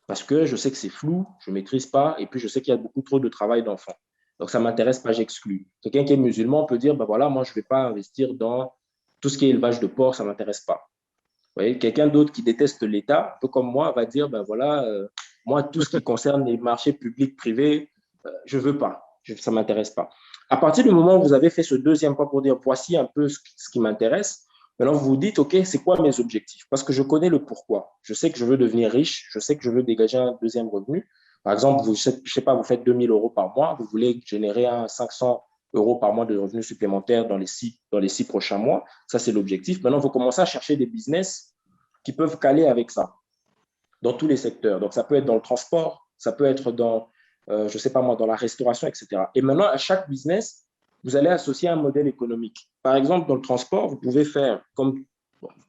[SPEAKER 2] parce que je sais que c'est flou, je ne maîtrise pas, et puis je sais qu'il y a beaucoup trop de travail d'enfant. Donc, ça ne m'intéresse pas, j'exclus. Quelqu'un qui est musulman peut dire, ben voilà, moi, je ne vais pas investir dans tout ce qui est élevage de porc, ça ne m'intéresse pas. Vous voyez, quelqu'un d'autre qui déteste l'État, un peu comme moi, va dire, ben voilà, moi, tout ce qui concerne les marchés publics, privés, je ne veux pas, ça ne m'intéresse pas. À partir du moment où vous avez fait ce deuxième pas pour dire, voici un peu ce qui m'intéresse, maintenant vous vous dites, OK, c'est quoi mes objectifs? Parce que je connais le pourquoi. Je sais que je veux devenir riche, je sais que je veux dégager un deuxième revenu. Par exemple, je ne sais pas, vous faites 2 000 € par mois, vous voulez générer 500 € par mois de revenus supplémentaires dans les 6 prochains mois. Ça, c'est l'objectif. Maintenant, vous commencez à chercher des business qui peuvent caler avec ça dans tous les secteurs. Donc, ça peut être dans le transport, ça peut être dans, je ne sais pas moi, dans la restauration, etc. Et maintenant, à chaque business, vous allez associer un modèle économique. Par exemple, dans le transport, vous pouvez faire comme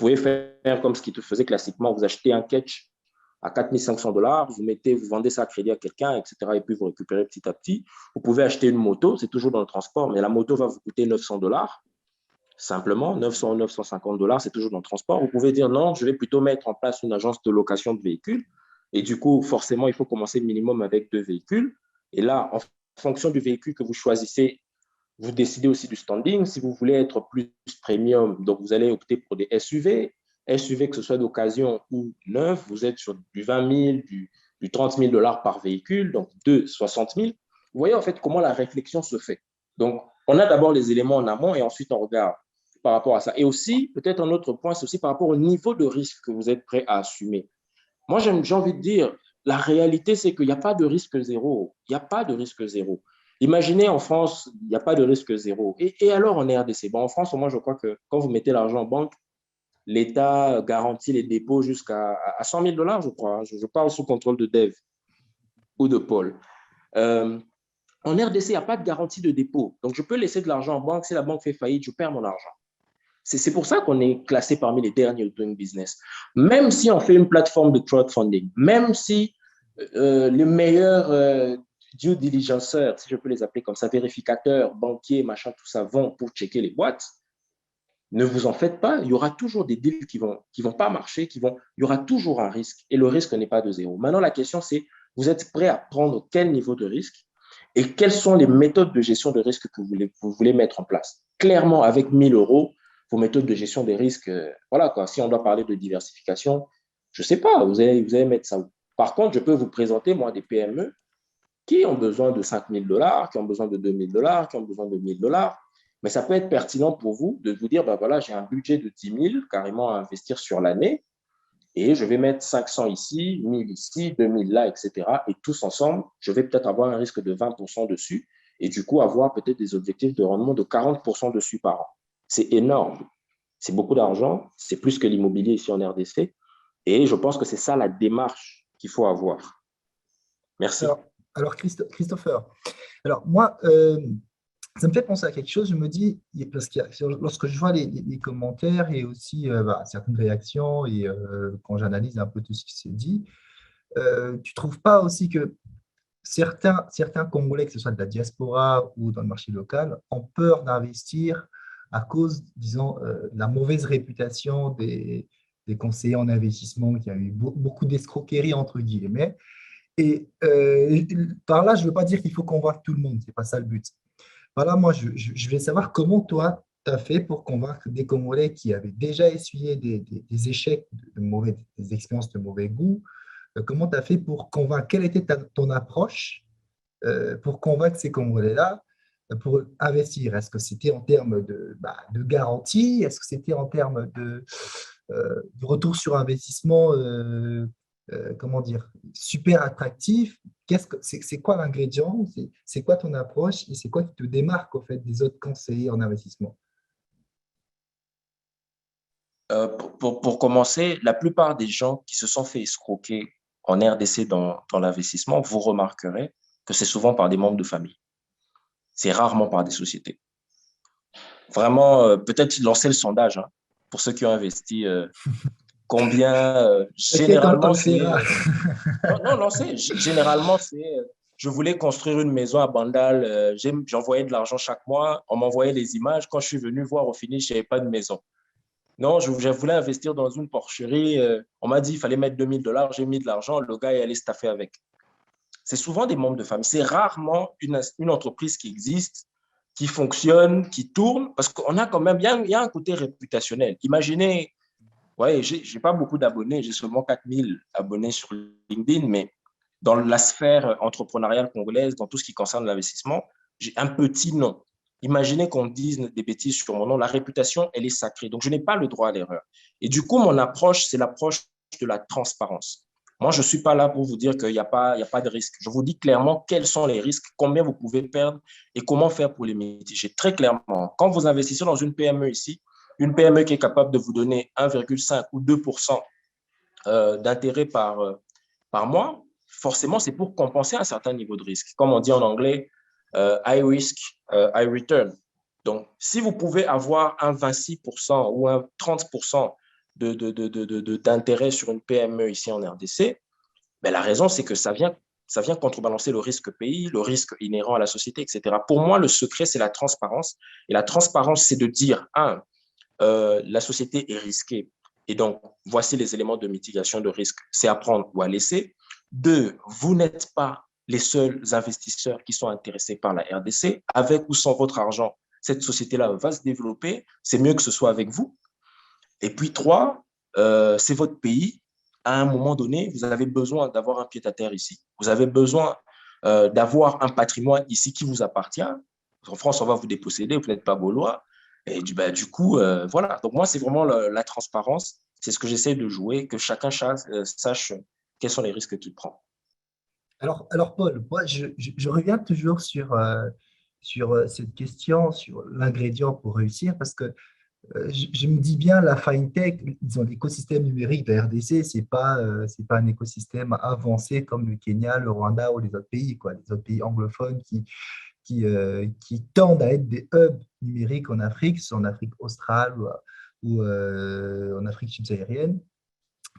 [SPEAKER 2] ce qui te faisait classiquement. Vous achetez un catch à 4 500 $, vous vendez ça à crédit à quelqu'un, etc. Et puis vous récupérez petit à petit. Vous pouvez acheter une moto, c'est toujours dans le transport, mais la moto va vous coûter 900 $. Simplement, 900 ou 950 $, c'est toujours dans le transport. Vous pouvez dire non, je vais plutôt mettre en place une agence de location de véhicules. Et du coup, forcément, il faut commencer minimum avec 2 véhicules. Et là, en fonction du véhicule que vous choisissez, vous décidez aussi du standing. Si vous voulez être plus premium, donc vous allez opter pour des SUV. SUV, que ce soit d'occasion ou neuf, vous êtes sur du 20 000, du 30 000 $ par véhicule, donc 60 000. Vous voyez en fait comment la réflexion se fait. Donc, on a d'abord les éléments en amont et ensuite on regarde par rapport à ça. Et aussi, peut-être un autre point, c'est aussi par rapport au niveau de risque que vous êtes prêt à assumer. Moi, j'ai envie de dire, la réalité, c'est qu'il n'y a pas de risque zéro. Il n'y a pas de risque zéro. Imaginez en France, il n'y a pas de risque zéro. Et alors en RDC? En France, moi, je crois que quand vous mettez l'argent en banque, l'État garantit les dépôts jusqu'à 100 000 $, je crois. Je parle sous contrôle de Dev ou de Paul. En RDC, il n'y a pas de garantie de dépôt. Donc, je peux laisser de l'argent en banque. Si la banque fait faillite, je perds mon argent. C'est pour ça qu'on est classé parmi les derniers doing business. Même si on fait une plateforme de crowdfunding, même si les meilleurs due diligenceurs, si je peux les appeler comme ça, vérificateurs, banquiers, machin, tout ça, vont pour checker les boîtes, ne vous en faites pas. Il y aura toujours des deals qui vont pas marcher, il y aura toujours un risque et le risque n'est pas de zéro. Maintenant, la question, c'est vous êtes prêt à prendre quel niveau de risque et quelles sont les méthodes de gestion de risque que vous voulez mettre en place. Clairement, avec 1 000 €, vos méthodes de gestion des risques, voilà quoi. Si on doit parler de diversification, je ne sais pas, vous allez mettre ça où. Par contre, je peux vous présenter, moi, des PME qui ont besoin de 5 000 $, qui ont besoin de 2 000 $, qui ont besoin de 1 000 $. Mais ça peut être pertinent pour vous de vous dire, ben voilà, j'ai un budget de 10 000 carrément à investir sur l'année et je vais mettre 500 ici, 1 000 ici, 2 000 là, etc. Et tous ensemble, je vais peut-être avoir un risque de 20% dessus et du coup avoir peut-être des objectifs de rendement de 40% dessus par an. C'est énorme. C'est beaucoup d'argent. C'est plus que l'immobilier ici en RDC. Et je pense que c'est ça la démarche qu'il faut avoir. Merci.
[SPEAKER 1] Alors Christopher, alors moi, ça me fait penser à quelque chose. Je me dis, parce que lorsque je vois les commentaires et aussi certaines réactions et quand j'analyse un peu tout ce qui s'est dit, tu ne trouves pas aussi que certains Congolais, que ce soit de la diaspora ou dans le marché local, ont peur d'investir à cause, disons, de la mauvaise réputation des conseillers en investissement, qui a eu beaucoup d'escroqueries, entre guillemets. Et par là, je ne veux pas dire qu'il faut convaincre tout le monde, ce n'est pas ça le but. Voilà, moi, je vais savoir comment toi, tu as fait pour convaincre des Congolais qui avaient déjà essuyé des échecs, des expériences de mauvais goût. Comment tu as fait pour convaincre? Quelle était ton approche pour convaincre ces Congolais-là pour investir? Est-ce que c'était en termes de garantie? Est-ce que c'était en termes de retour sur investissement, comment dire, super attractif? C'est quoi l'ingrédient? C'est quoi ton approche et c'est quoi qui te démarque, au fait, des autres conseillers en investissement?
[SPEAKER 2] Pour commencer, la plupart des gens qui se sont fait escroquer en RDC dans l'investissement, vous remarquerez que c'est souvent par des membres de famille. C'est rarement par des sociétés. Vraiment, peut-être lancer le sondage hein, pour ceux qui ont investi. Combien
[SPEAKER 1] T'inquiète, on
[SPEAKER 2] généralement
[SPEAKER 1] le
[SPEAKER 2] c'est
[SPEAKER 1] fera.
[SPEAKER 2] non lancé. Généralement c'est je voulais construire une maison à Bandal. J'envoyais de l'argent chaque mois. On m'envoyait les images. Quand je suis venu voir au finish, il n'y avait pas de maison. Non, je voulais investir dans une porcherie. On m'a dit qu'il fallait mettre $2000. J'ai mis de l'argent. Le gars est allé staffer avec. C'est souvent des membres de famille. C'est rarement une entreprise qui existe, qui fonctionne, qui tourne, parce qu'on a quand même, il y a un côté réputationnel. Imaginez, ouais, j'ai pas beaucoup d'abonnés, j'ai seulement 4000 abonnés sur LinkedIn, mais dans la sphère entrepreneuriale congolaise, dans tout ce qui concerne l'investissement, j'ai un petit nom. Imaginez qu'on dise des bêtises sur mon nom, la réputation, elle est sacrée. Donc, je n'ai pas le droit à l'erreur. Et du coup, mon approche, c'est l'approche de la transparence. Moi, je ne suis pas là pour vous dire qu'il n'y a pas de risque. Je vous dis clairement quels sont les risques, combien vous pouvez perdre et comment faire pour les mitiger. Très clairement, quand vous investissez dans une PME ici, une PME qui est capable de vous donner 1,5 ou 2% d'intérêt par mois, forcément, c'est pour compenser un certain niveau de risque. Comme on dit en anglais, high risk, high return. Donc, si vous pouvez avoir un 26% ou un 30% d'intérêt sur une PME ici en RDC, ben la raison, c'est que ça vient contrebalancer le risque pays, le risque inhérent à la société, etc. Pour moi, le secret, c'est la transparence. Et la transparence, c'est de dire, la société est risquée. Et donc, voici les éléments de mitigation de risque. C'est à prendre ou à laisser. 2, vous n'êtes pas les seuls investisseurs qui sont intéressés par la RDC. Avec ou sans votre argent, cette société-là va se développer. C'est mieux que ce soit avec vous. Et puis 3, c'est votre pays. À un moment donné, vous avez besoin d'avoir un pied-à-terre ici. Vous avez besoin d'avoir un patrimoine ici qui vous appartient. En France, on va vous déposséder, vous n'êtes pas gaulois. Et du coup, voilà. Donc moi, c'est vraiment la transparence. C'est ce que j'essaie de jouer, que chacun sache quels sont les risques qu'il prend.
[SPEAKER 1] Alors, Paul, moi, je reviens toujours sur cette question, sur l'ingrédient pour réussir, parce que je me dis bien, la FinTech, ils ont l'écosystème numérique de la RDC, c'est pas un écosystème avancé comme le Kenya, le Rwanda ou les autres pays, quoi, les autres pays anglophones qui tendent à être des hubs numériques en Afrique, soit en Afrique australe ou en Afrique subsaharienne.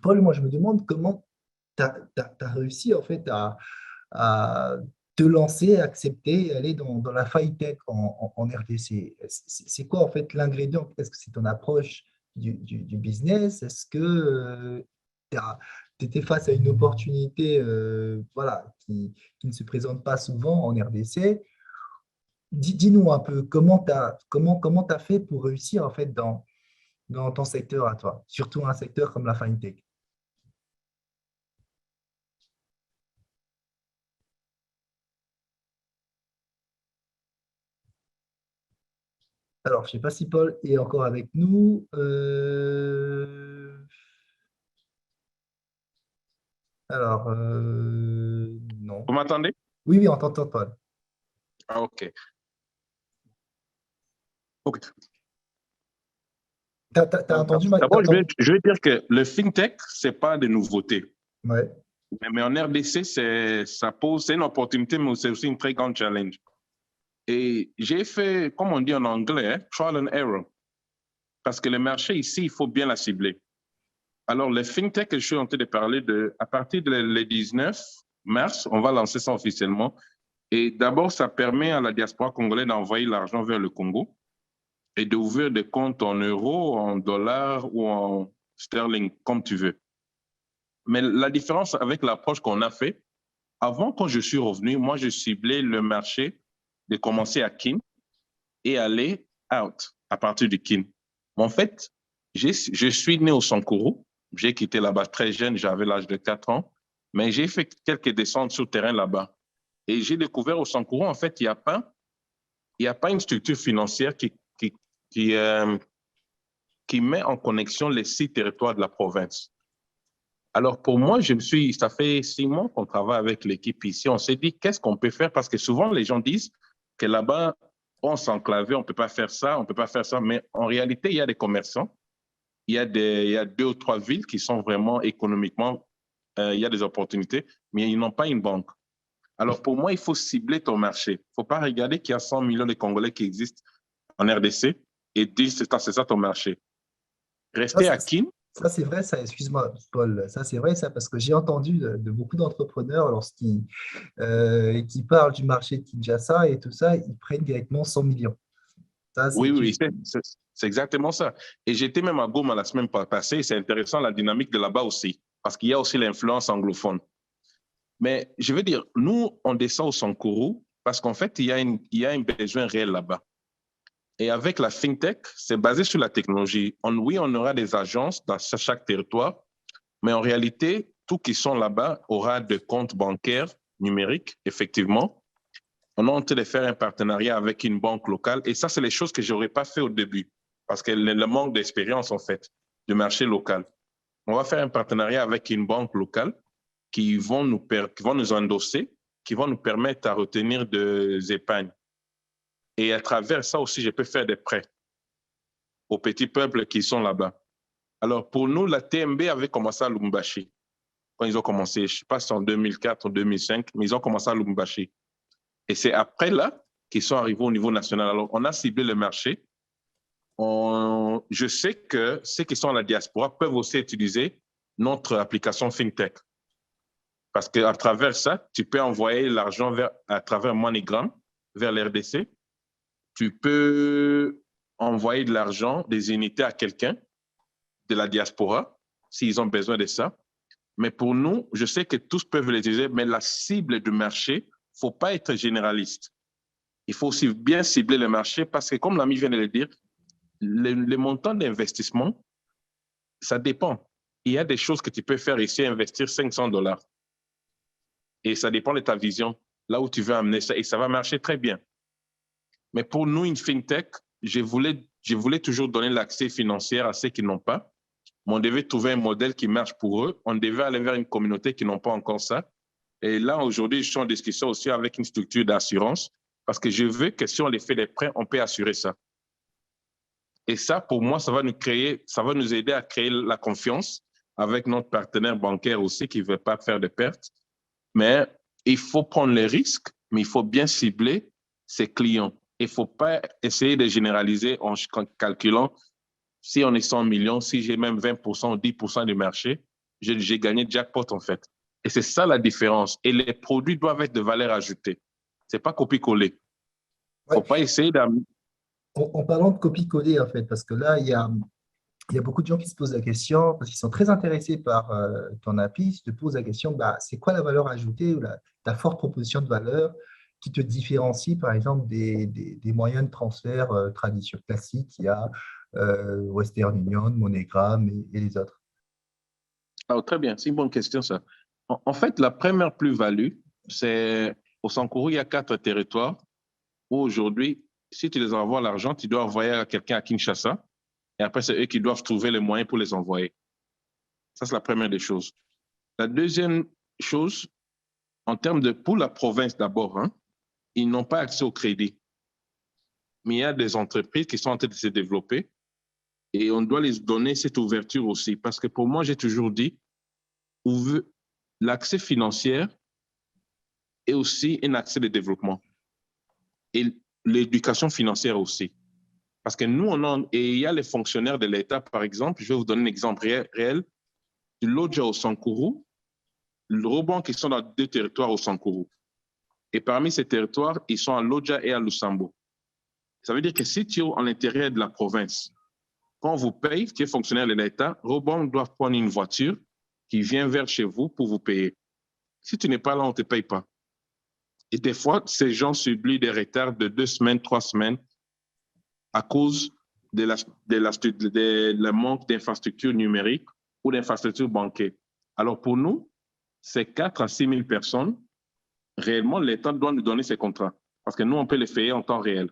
[SPEAKER 1] Paul, moi, je me demande comment tu as réussi en fait à te lancer, accepter, aller dans la faille tech en RDC. C'est quoi en fait l'ingrédient? Est-ce que c'est ton approche du business? Est-ce que tu étais face à une opportunité voilà, qui ne se présente pas souvent en RDC? Dis-nous un peu comment t'as fait pour réussir en fait dans ton secteur à toi, surtout un secteur comme la FinTech. Alors, je ne sais pas si Paul est encore avec nous. Alors, non.
[SPEAKER 4] Vous m'entendez?
[SPEAKER 1] Oui, oui, on t'entend, Paul.
[SPEAKER 4] Ah, OK. OK.
[SPEAKER 1] T'as entendu ma...
[SPEAKER 4] D'abord, je vais dire que le FinTech, ce n'est pas de nouveauté.
[SPEAKER 1] Ouais.
[SPEAKER 4] Mais en RDC, c'est une opportunité, mais c'est aussi une très grande challenge. Et j'ai fait, comme on dit en anglais, trial and error. Parce que le marché ici, il faut bien la cibler. Alors, le FinTech que je suis en train de parler à partir le 19 mars, on va lancer ça officiellement. Et d'abord, ça permet à la diaspora congolaise d'envoyer l'argent vers le Congo et d'ouvrir des comptes en euros, en dollars ou en sterling, comme tu veux. Mais la différence avec l'approche qu'on a fait, avant, quand je suis revenu, moi, je ciblais le marché de commencer à Kin et aller out à partir du Kin. Mais en fait, je suis né au Sankuru. J'ai quitté là-bas très jeune, j'avais l'âge de 4 ans, mais j'ai fait quelques descentes sur terrain là-bas. Et j'ai découvert au Sankourou, en fait, il n'y a pas une structure financière qui met en connexion les 6 territoires de la province. Alors, pour moi, ça fait 6 mois qu'on travaille avec l'équipe ici. On s'est dit, qu'est-ce qu'on peut faire? Parce que souvent, les gens disent que là-bas, on s'enclave, on ne peut pas faire ça, on ne peut pas faire ça. Mais en réalité, il y a des commerçants. Il y a 2 ou 3 villes qui sont vraiment économiquement, il y a des opportunités, mais ils n'ont pas une banque. Alors, pour moi, il faut cibler ton marché. Il ne faut pas regarder qu'il y a 100 millions de Congolais qui existent en RDC et dire c'est ça ton marché. Rester à Kin.
[SPEAKER 1] Ça, c'est vrai, ça, excuse-moi, Paul, ça, c'est vrai, ça, parce que j'ai entendu de beaucoup d'entrepreneurs, lorsqu'ils qui parlent du marché de Kinshasa et tout ça, ils prennent directement 100 millions. Ça,
[SPEAKER 4] Oui, c'est exactement ça. Et j'étais même à Goma la semaine passée, c'est intéressant la dynamique de là-bas aussi, parce qu'il y a aussi l'influence anglophone. Mais je veux dire, nous, on descend au Sankourou parce qu'en fait, il y a un besoin réel là-bas. Et avec la FinTech, c'est basé sur la technologie. Oui, on aura des agences dans chaque territoire, mais en réalité, tous qui sont là-bas aura des comptes bancaires numériques, effectivement. On est en train de faire un partenariat avec une banque locale. Et ça, c'est les choses que je n'aurais pas fait au début, parce que le manque d'expérience, en fait, du marché local. On va faire un partenariat avec une banque locale qui vont nous endosser, qui vont nous permettre à retenir des épargnes. Et à travers ça aussi, je peux faire des prêts aux petits peuples qui sont là-bas. Alors, pour nous, la TMB avait commencé à Lubumbashi. Quand ils ont commencé, je ne sais pas si c'est en 2004 ou 2005, mais ils ont commencé à Lubumbashi. Et c'est après là qu'ils sont arrivés au niveau national. Alors, on a ciblé le marché. Je sais que ceux qui sont à la diaspora peuvent aussi utiliser notre application FinTech. Parce qu'à travers ça, tu peux envoyer l'argent à travers MoneyGram vers l'RDC. Tu peux envoyer de l'argent, des unités à quelqu'un de la diaspora, s'ils ont besoin de ça. Mais pour nous, je sais que tous peuvent l'utiliser, mais la cible du marché, il ne faut pas être généraliste. Il faut aussi bien cibler le marché parce que, comme l'ami vient de le dire, les montants d'investissement, ça dépend. Il y a des choses que tu peux faire ici, investir $500. Et ça dépend de ta vision, là où tu veux amener ça, et ça va marcher très bien. Mais pour nous, une FinTech, je voulais toujours donner l'accès financier à ceux qui n'ont pas. Mais on devait trouver un modèle qui marche pour eux. On devait aller vers une communauté qui n'ont pas encore ça. Et là, aujourd'hui, je suis en discussion aussi avec une structure d'assurance parce que je veux que si on les fait des prêts, on peut assurer ça. Et ça, pour moi, ça va nous aider à créer la confiance avec notre partenaire bancaire aussi qui ne veut pas faire de pertes. Mais il faut prendre les risques, mais il faut bien cibler ses clients. Il ne faut pas essayer de généraliser en calculant si on est 100 millions, si j'ai même 20% ou 10% du marché, j'ai gagné jackpot en fait. Et c'est ça la différence. Et les produits doivent être de valeur ajoutée. Ce n'est pas copier-coller. Il ne faut pas essayer d'amener.
[SPEAKER 1] En parlant de copier-coller, en fait, parce que là, il y a beaucoup de gens qui se posent la question, parce qu'ils sont très intéressés par ton appli, ils se posent la question, bah, c'est quoi la valeur ajoutée ou ta forte proposition de valeur qui te différencie, par exemple, des moyens de transfert traditionnels classiques, il y a Western Union, MoneyGram et les autres.
[SPEAKER 4] Ah, très bien, c'est une bonne question ça. En fait, la première plus-value, c'est au Sankourou, il y a 4 territoires où aujourd'hui, si tu les envoies l'argent, tu dois envoyer à quelqu'un à Kinshasa et après, c'est eux qui doivent trouver les moyens pour les envoyer. Ça, c'est la première des choses. La deuxième chose, en termes pour la province d'abord, hein, ils n'ont pas accès au crédit. Mais il y a des entreprises qui sont en train de se développer et on doit les donner cette ouverture aussi. Parce que pour moi, j'ai toujours dit, l'accès financier est aussi un accès de développement. Et l'éducation financière aussi. Parce que nous, et il y a les fonctionnaires de l'État, par exemple, je vais vous donner un exemple réel. Du Lodja au Sankourou, le rebond qui sont dans 2 territoires au Sankourou. Et parmi ces territoires, ils sont à Lodja et à Lusambo. Ça veut dire que si tu es à l'intérieur de la province, quand on vous paye, tu es fonctionnaire de l'État, Rebond doit prendre une voiture qui vient vers chez vous pour vous payer. Si tu n'es pas là, on ne te paye pas. Et des fois, ces gens subissent des retards de 2 semaines, 3 semaines à cause de la manque d'infrastructures numériques ou d'infrastructures bancaires. Alors pour nous, c'est 4 à 6 000 personnes réellement, l'État doit nous donner ces contrats. Parce que nous, on peut les payer en temps réel.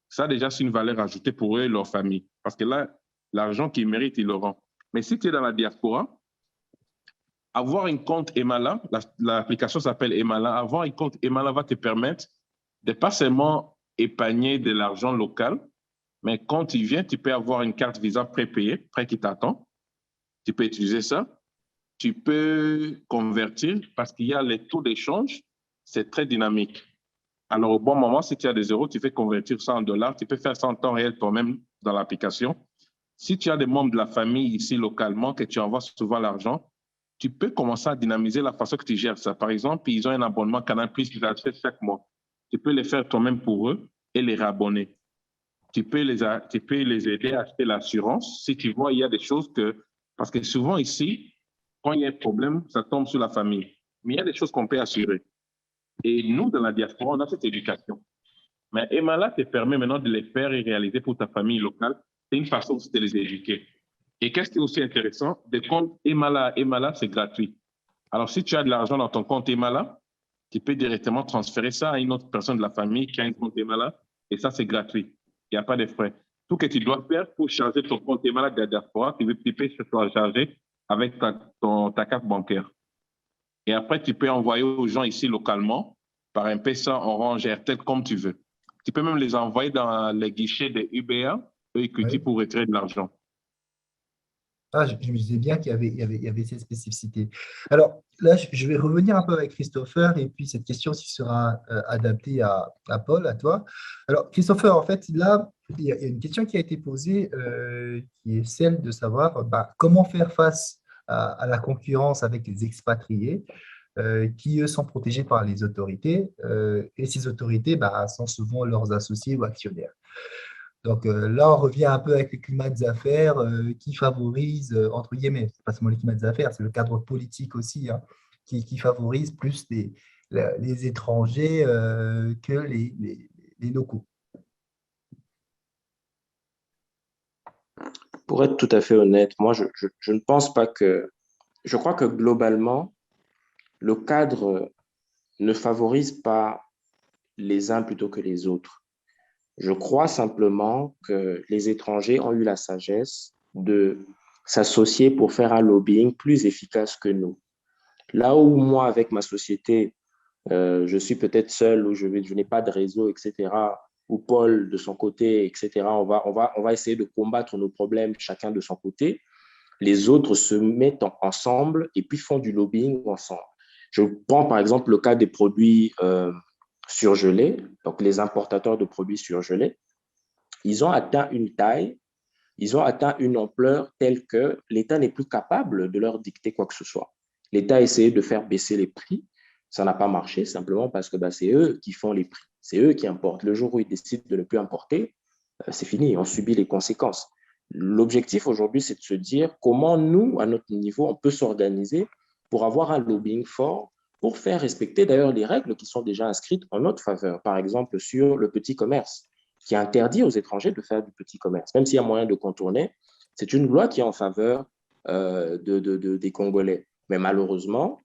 [SPEAKER 4] Ça, déjà, c'est une valeur ajoutée pour eux et leur famille. Parce que là, l'argent qu'ils méritent, ils l'auront. Mais si tu es dans la diaspora, avoir un compte Emala, l'application s'appelle Emala, avoir un compte Emala va te permettre de pas seulement épargner de l'argent local, mais quand tu viens, tu peux avoir une carte Visa prépayée, prêt qui t'attend. Tu peux utiliser ça. Tu peux convertir parce qu'il y a les taux d'échange, c'est très dynamique. Alors, au bon moment, si tu as des euros, tu fais convertir ça en dollars. Tu peux faire ça en temps réel toi-même dans l'application. Si tu as des membres de la famille ici localement, que tu envoies souvent l'argent, tu peux commencer à dynamiser la façon que tu gères ça. Par exemple, ils ont un abonnement Canal+ qu'ils achètent chaque mois. Tu peux les faire toi-même pour eux et les réabonner. Tu peux les aider à acheter l'assurance si tu vois il y a des choses que... Parce que souvent ici, quand il y a un problème, ça tombe sur la famille. Mais il y a des choses qu'on peut assurer. Et nous, dans la diaspora, on a cette éducation. Mais Emala te permet maintenant de les faire et réaliser pour ta famille locale. C'est une façon aussi de les éduquer. Et qu'est-ce qui est aussi intéressant? Des comptes Emala, c'est gratuit. Alors, si tu as de l'argent dans ton compte Emala, tu peux directement transférer ça à une autre personne de la famille qui a un compte Emala, et ça, c'est gratuit. Il n'y a pas de frais. Tout ce que tu dois faire pour charger ton compte Emala de la diaspora, tu peux charger avec ta carte bancaire. Et après, tu peux envoyer aux gens ici localement par un PSA, Orange, Airtel, comme tu veux. Tu peux même les envoyer dans les guichets de UBA, EQT, pour retirer de l'argent.
[SPEAKER 1] Ah, je me disais bien qu'il y avait ces spécificités. Alors là, je vais revenir un peu avec Christopher et puis cette question aussi sera adaptée à Paul, à toi. Alors, Christopher, en fait, là, il y a une question qui a été posée qui est celle de savoir comment faire face à la concurrence avec les expatriés qui, eux, sont protégés par les autorités et ces autorités sont souvent leurs associés ou actionnaires. Donc là, on revient un peu avec le climat des affaires qui favorise, entre guillemets, c'est pas seulement le climat des affaires, c'est le cadre politique aussi, hein, qui favorise plus les étrangers que les locaux.
[SPEAKER 2] Pour être tout à fait honnête, moi, je ne pense pas que... Je crois que globalement, le cadre ne favorise pas les uns plutôt que les autres. Je crois simplement que les étrangers ont eu la sagesse de s'associer pour faire un lobbying plus efficace que nous. Là où moi, avec ma société, je suis peut-être seul ou je n'ai pas de réseau, etc., ou Paul de son côté, etc., on va essayer de combattre nos problèmes chacun de son côté. Les autres se mettent ensemble et puis font du lobbying ensemble. Je prends par exemple le cas des produits surgelés, donc les importateurs de produits surgelés. Ils ont atteint une taille, ils ont atteint une ampleur telle que l'État n'est plus capable de leur dicter quoi que ce soit. L'État a essayé de faire baisser les prix, ça n'a pas marché simplement parce que c'est eux qui font les prix, c'est eux qui importent. Le jour où ils décident de ne plus importer, c'est fini, on subit les conséquences. L'objectif aujourd'hui, c'est de se dire comment nous, à notre niveau, on peut s'organiser pour avoir un lobbying fort, pour faire respecter d'ailleurs les règles qui sont déjà inscrites en notre faveur. Par exemple, sur le petit commerce, qui interdit aux étrangers de faire du petit commerce. Même s'il y a moyen de contourner, c'est une loi qui est en faveur des Congolais. Mais malheureusement,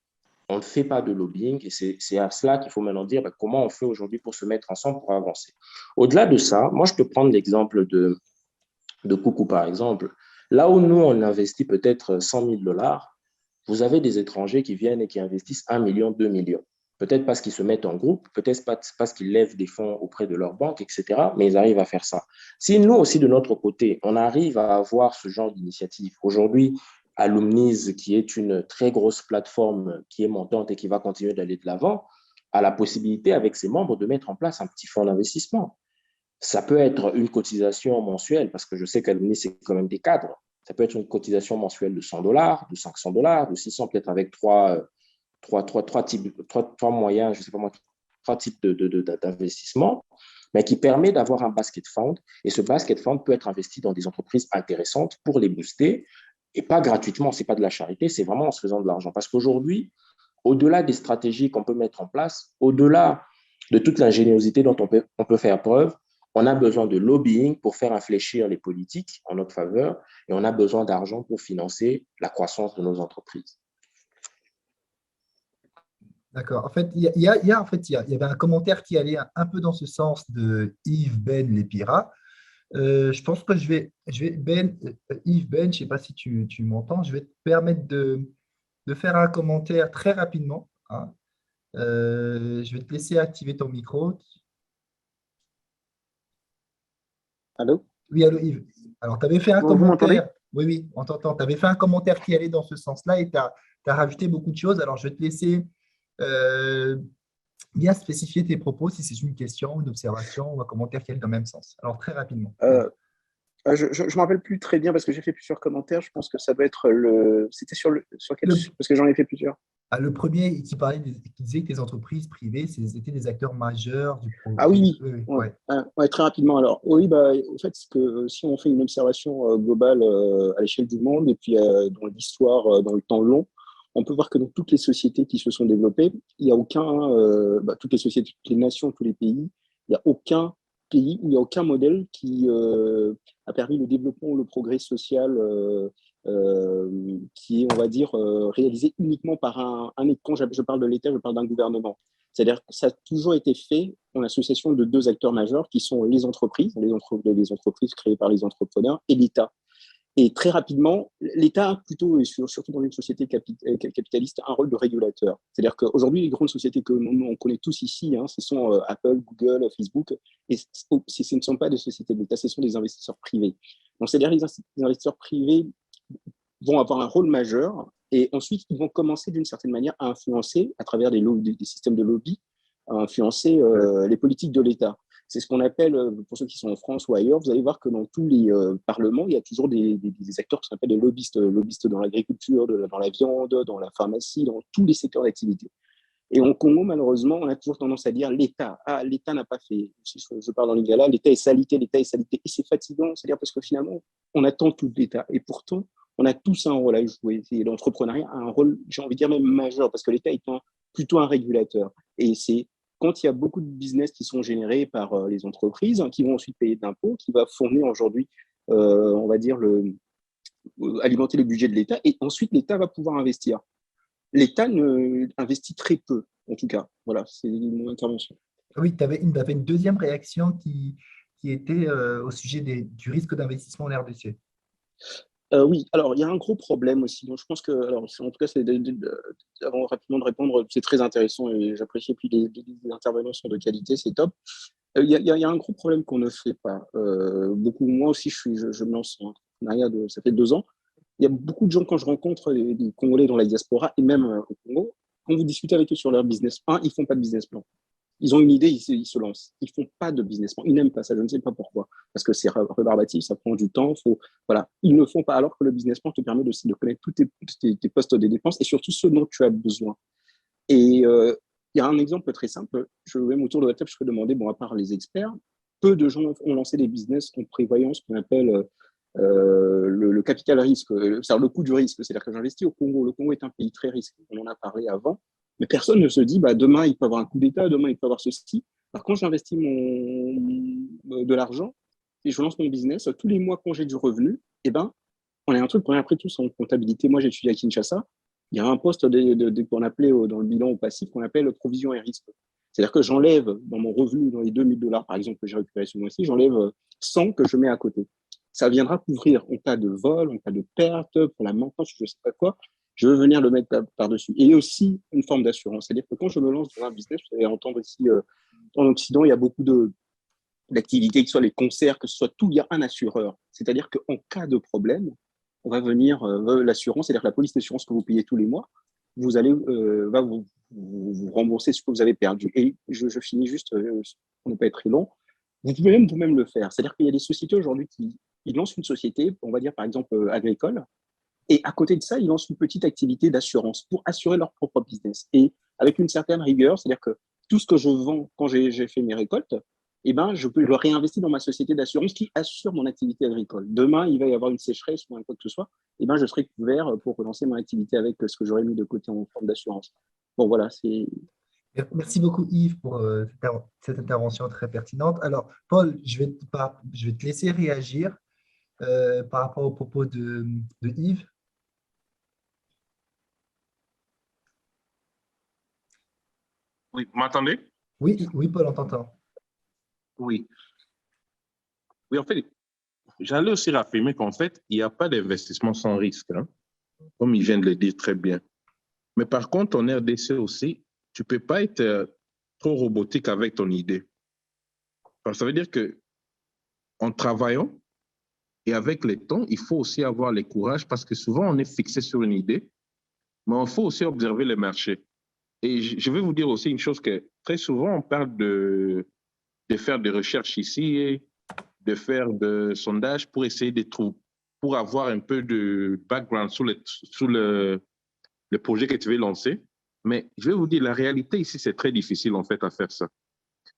[SPEAKER 2] on ne fait pas de lobbying et c'est à cela qu'il faut maintenant dire comment on fait aujourd'hui pour se mettre ensemble pour avancer. Au-delà de ça, moi, je peux prendre l'exemple de Coucou, par exemple. Là où nous, on investit peut-être 100 000 $, vous avez des étrangers qui viennent et qui investissent 1 million, 2 millions. Peut-être parce qu'ils se mettent en groupe, peut-être parce qu'ils lèvent des fonds auprès de leur banque, etc. Mais ils arrivent à faire ça. Si nous aussi, de notre côté, on arrive à avoir ce genre d'initiative, aujourd'hui, Alumniz, qui est une très grosse plateforme qui est montante et qui va continuer d'aller de l'avant, a la possibilité avec ses membres de mettre en place un petit fonds d'investissement. Ça peut être une cotisation mensuelle, parce que je sais qu'Alumni, c'est quand même des cadres. Ça peut être une cotisation mensuelle de 100 $, de 500 $, de 600, peut-être avec trois moyens, je sais pas moi, trois types d'investissement, mais qui permet d'avoir un basket fund. Et ce basket fund peut être investi dans des entreprises intéressantes pour les booster, et pas gratuitement, ce n'est pas de la charité, c'est vraiment en se faisant de l'argent. Parce qu'aujourd'hui, au-delà des stratégies qu'on peut mettre en place, au-delà de toute l'ingéniosité dont on peut faire preuve, on a besoin de lobbying pour faire infléchir les politiques en notre faveur et on a besoin d'argent pour financer la croissance de nos entreprises.
[SPEAKER 1] D'accord. En fait, en fait, il y avait un commentaire qui allait un peu dans ce sens de Yves Ben Lépira. Je pense que Ben, Yves Ben, je ne sais pas si tu m'entends, je vais te permettre de faire un commentaire très rapidement, hein. Je vais te laisser activer ton micro.
[SPEAKER 6] Allô?
[SPEAKER 1] Oui, allô Yves. Alors, tu avais fait un
[SPEAKER 6] Vous m'entendez?
[SPEAKER 1] commentaire. Oui, oui, on t'entend. Tu avais fait un commentaire qui allait dans ce sens-là et tu as rajouté beaucoup de choses. Alors, je vais te laisser euh, bien spécifier tes propos si c'est une question, une observation ou un commentaire qui allait dans le même sens. Alors, très rapidement.
[SPEAKER 6] Euh, je ne me rappelle plus très bien parce que j'ai fait plusieurs commentaires. Je pense que ça doit être le. C'était sur quel.
[SPEAKER 1] Le,
[SPEAKER 6] Parce que j'en ai fait plusieurs.
[SPEAKER 1] le premier qui parlait, qui disait que les entreprises privées, c'était des acteurs majeurs du
[SPEAKER 6] Ah oui,
[SPEAKER 1] projet.
[SPEAKER 6] oui.
[SPEAKER 1] Oui, oui,
[SPEAKER 6] Ouais.
[SPEAKER 1] ouais.
[SPEAKER 6] Ouais, très rapidement. Alors, oui, bah, en fait, si on fait une observation globale à l'échelle du monde et puis dans l'histoire, dans le temps long, on peut voir que dans toutes les sociétés qui se sont développées, il n'y a aucun, toutes les sociétés, toutes les nations, tous les pays, il n'y a aucun pays où il n'y a aucun modèle qui a permis le développement ou le progrès social qui est, on va dire, réalisé uniquement par quand je parle de l'État, je parle d'un gouvernement. C'est-à-dire que ça a toujours été fait en association de deux acteurs majeurs qui sont les entreprises, les entreprises créées par les entrepreneurs et l'État. Et très rapidement, l'État a plutôt, surtout dans une société capitaliste, un rôle de régulateur. C'est-à-dire qu'aujourd'hui, les grandes sociétés que on connaît tous ici, hein, ce sont Apple, Google, Facebook, et ce ne sont pas des sociétés de l'État, ce sont des investisseurs privés. Donc, c'est-à-dire que les investisseurs privés vont avoir un rôle majeur et ensuite, ils vont commencer d'une certaine manière à influencer, à travers des systèmes de lobby, à influencer les politiques de l'État. C'est ce qu'on appelle, pour ceux qui sont en France ou ailleurs, vous allez voir que dans tous les parlements, il y a toujours des acteurs qui s'appellent des lobbyistes, lobbyistes dans l'agriculture, dans la viande, dans la pharmacie, dans tous les secteurs d'activité. Et en Congo, malheureusement, on a toujours tendance à dire l'État. Ah, l'État n'a pas fait. Si je parle dans l'Ingala, l'État est salité, l'État est salité. Et c'est fatigant, c'est-à-dire parce que finalement, on attend tout de l'État. Et pourtant, on a tous un rôle à jouer. Et l'entrepreneuriat a un rôle, j'ai envie de dire même majeur, parce que l'État est plutôt un régulateur. Et c'est quand il y a beaucoup de business qui sont générés par les entreprises, hein, qui vont ensuite payer d'impôts, qui va fournir aujourd'hui, on va dire, alimenter le budget de l'État. Et ensuite, l'État va pouvoir investir. L'État investit très peu, en tout cas. Voilà, c'est mon intervention.
[SPEAKER 1] Oui, tu avais une deuxième réaction qui était au sujet du risque d'investissement en RDC.
[SPEAKER 6] Oui, alors il y a un gros problème aussi. Donc, je pense que, alors, en tout cas, avant rapidement de répondre, c'est très intéressant et j'apprécie. Et puis les intervenants sont de qualité, c'est top. Il y a un gros problème qu'on ne fait pas. Beaucoup, moi aussi, je me lance en entrepreneuriat ça fait 2 ans. Il y a beaucoup de gens, quand je rencontre des Congolais dans la diaspora et même au Congo, quand vous discutez avec eux sur leur business, ils ne font pas de business plan. Ils ont une idée, ils se lancent. Ils ne font pas de business plan. Ils n'aiment pas ça. Je ne sais pas pourquoi. Parce que c'est rébarbatif, ça prend du temps. Voilà. Ils ne le font pas alors que le business plan te permet de connaître tous tes postes des dépenses et surtout ce dont tu as besoin. Et il y a un exemple très simple. Même autour de la table, je peux demander, bon, à part les experts, peu de gens ont lancé des business en prévoyant ce qu'on appelle le capital risque, c'est-à-dire le coût du risque. C'est-à-dire que j'investis au Congo. Le Congo est un pays très risqué. On en a parlé avant. Mais personne ne se dit, bah, demain, il peut y avoir un coup d'État, demain, il peut y avoir ceci. Par contre, j'investis de l'argent et je lance mon business. Tous les mois, quand j'ai du revenu, eh ben, on a un truc qu'on a appris tous en comptabilité. Moi, j'ai étudié à Kinshasa. Il y a un poste qu'on appelait dans le bilan au passif qu'on appelle provision et risque. C'est-à-dire que j'enlève dans mon revenu, dans les $2000 par exemple que j'ai récupéré ce mois-ci, j'enlève 100 que je mets à côté. Ça viendra couvrir en cas de vol, en cas de perte, pour la maintenance, je ne sais pas quoi. Je veux venir le mettre par-dessus. Et aussi une forme d'assurance. C'est-à-dire que quand je me lance dans un business, vous allez entendre ici, en Occident, il y a beaucoup d'activités, que ce soit les concerts, que ce soit tout, il y a un assureur. C'est-à-dire qu'en cas de problème, on va venir, l'assurance, c'est-à-dire la police d'assurance que vous payez tous les mois, vous allez, va vous rembourser ce que vous avez perdu. Et je finis juste, pour ne pas être très long, vous pouvez même vous-même le faire. C'est-à-dire qu'il y a des sociétés aujourd'hui qui lancent une société, on va dire par exemple agricole, et à côté de ça, ils lancent une petite activité d'assurance pour assurer leur propre business. Et avec une certaine rigueur, c'est-à-dire que tout ce que je vends quand j'ai fait mes récoltes, eh ben, je peux le réinvestir dans ma société d'assurance qui assure mon activité agricole. Demain, il va y avoir une sécheresse ou un quoi que ce soit, eh ben, je serai couvert pour relancer mon activité avec ce que j'aurais mis de côté en forme d'assurance. Bon, voilà, c'est.
[SPEAKER 1] Merci beaucoup Yves pour cette intervention très pertinente. Alors, Paul, je vais te laisser réagir par rapport aux propos de Yves.
[SPEAKER 4] Oui, vous m'entendez?
[SPEAKER 1] Oui, oui, Paul, on t'entend.
[SPEAKER 4] Oui. Oui, en fait, j'allais aussi raffirmer qu'en fait, il n'y a pas d'investissement sans risque, hein, comme il vient de le dire très bien. Mais par contre, en RDC aussi, tu ne peux pas être trop robotique avec ton idée. Parce que ça veut dire qu'en travaillant et avec le temps, il faut aussi avoir le courage parce que souvent, on est fixé sur une idée, mais il faut aussi observer le marché. Et je vais vous dire aussi une chose que très souvent, on parle de faire des recherches ici, de faire des sondages pour essayer de trouver, pour avoir un peu de background sur le projet que tu veux lancer. Mais je vais vous dire, la réalité ici, c'est très difficile en fait à faire ça.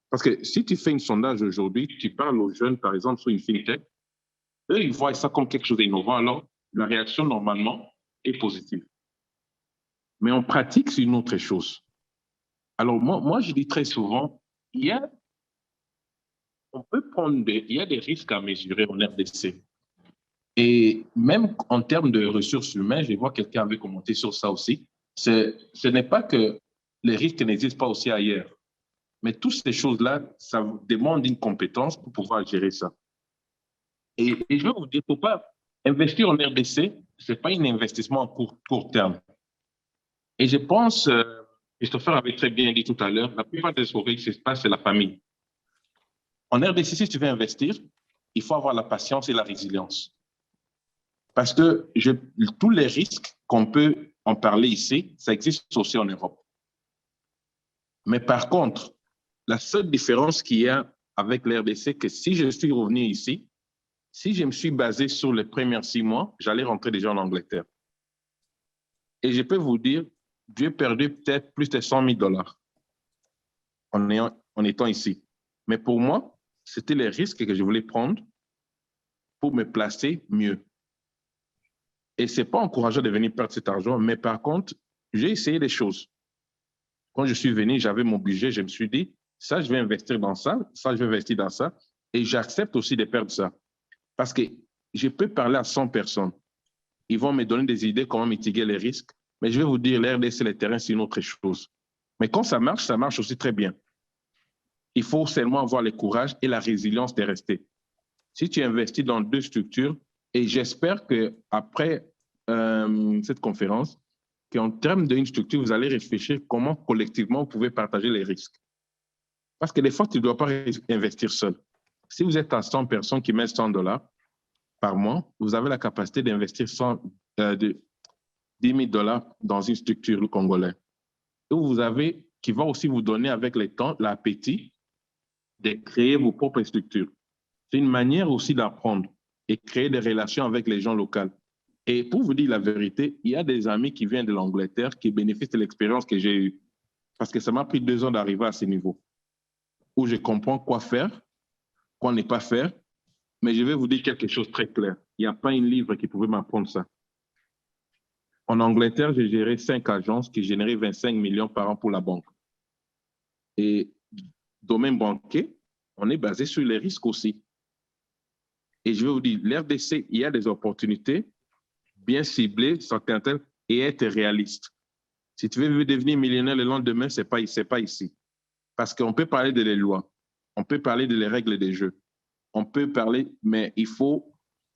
[SPEAKER 4] Parce que si tu fais un sondage aujourd'hui, tu parles aux jeunes, par exemple, sur une fintech, eux, ils voient ça comme quelque chose d'innovant. Alors, la réaction, normalement, est positive. Mais en pratique, c'est une autre chose. Alors, moi, je dis très souvent, on peut prendre il y a des risques à mesurer en RDC. Et même en termes de ressources humaines, je vois quelqu'un avait commenté sur ça aussi, ce n'est pas que les risques n'existent pas aussi ailleurs. Mais toutes ces choses-là, ça demande une compétence pour pouvoir gérer ça. Et je vais vous dire, il ne faut pas investir en RDC, ce n'est pas un investissement à court terme. Et je pense, Christopher avait très bien dit tout à l'heure, la plupart des risques qui se passent, c'est la famille. En RDC, si tu veux investir, il faut avoir la patience et la résilience. Parce que tous les risques qu'on peut en parler ici, ça existe aussi en Europe. Mais par contre, la seule différence qu'il y a avec l'RDC, c'est que si je suis revenu ici, si je me suis basé sur les premiers 6 mois, j'allais rentrer déjà en Angleterre. Et je peux vous dire, j'ai perdu peut-être plus de 100 000 $ en étant ici. Mais pour moi, c'était les risques que je voulais prendre pour me placer mieux. Et ce n'est pas encourageant de venir perdre cet argent, mais par contre, j'ai essayé des choses. Quand je suis venu, j'avais mon budget, je me suis dit, ça, je vais investir dans ça, ça, je vais investir dans ça, et j'accepte aussi de perdre ça. Parce que je peux parler à 100 personnes. Ils vont me donner des idées comment mitiguer les risques, mais je vais vous dire, l'RDC, le terrain, c'est une autre chose. Mais quand ça marche aussi très bien. Il faut seulement avoir le courage et la résilience de rester. Si tu investis dans 2 structures, et j'espère qu'après cette conférence, qu'en termes d'une structure, vous allez réfléchir comment collectivement vous pouvez partager les risques. Parce que des fois, tu ne dois pas investir seul. Si vous êtes à 100 personnes qui mettent 100 $ par mois, vous avez la capacité d'investir 10 000 $ dans une structure congolaise. Et vous avez, qui va aussi vous donner avec le temps l'appétit de créer vos propres structures. C'est une manière aussi d'apprendre et créer des relations avec les gens locaux. Et pour vous dire la vérité, il y a des amis qui viennent de l'Angleterre qui bénéficient de l'expérience que j'ai eue. Parce que ça m'a pris 2 ans d'arriver à ce niveau, où je comprends quoi faire, quoi ne pas faire. Mais je vais vous dire quelque chose de très clair. Il n'y a pas un livre qui pouvait m'apprendre ça. En Angleterre, j'ai géré 5 agences qui généraient 25 millions par an pour la banque. Et domaine banquier, on est basé sur les risques aussi. Et je vais vous dire, l'RDC, il y a des opportunités bien ciblées, certaines, et être réaliste. Si tu veux devenir millionnaire le lendemain, ce n'est pas ici. Parce qu'on peut parler de les lois, on peut parler de les règles des jeux, on peut parler, mais il faut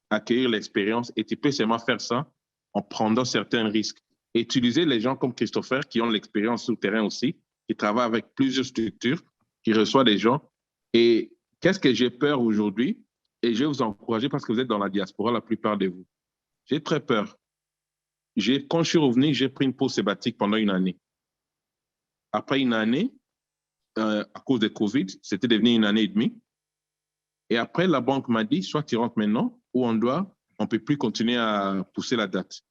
[SPEAKER 4] accueillir l'expérience et tu peux seulement faire ça en prenant certains risques. Et utiliser les gens comme Christopher qui ont l'expérience sur le terrain aussi, qui travaillent avec plusieurs structures, qui reçoivent des gens. Et qu'est-ce que j'ai peur aujourd'hui? Et je vais vous encourager parce que vous êtes dans la diaspora, la plupart de vous. J'ai très peur. Quand je suis revenu, j'ai pris une pause sabbatique pendant 1 année. Après 1 année, à cause de Covid, c'était devenu 1 année et demie. Et après, la banque m'a dit, soit tu rentres maintenant, ou on ne peut plus continuer à pousser la date.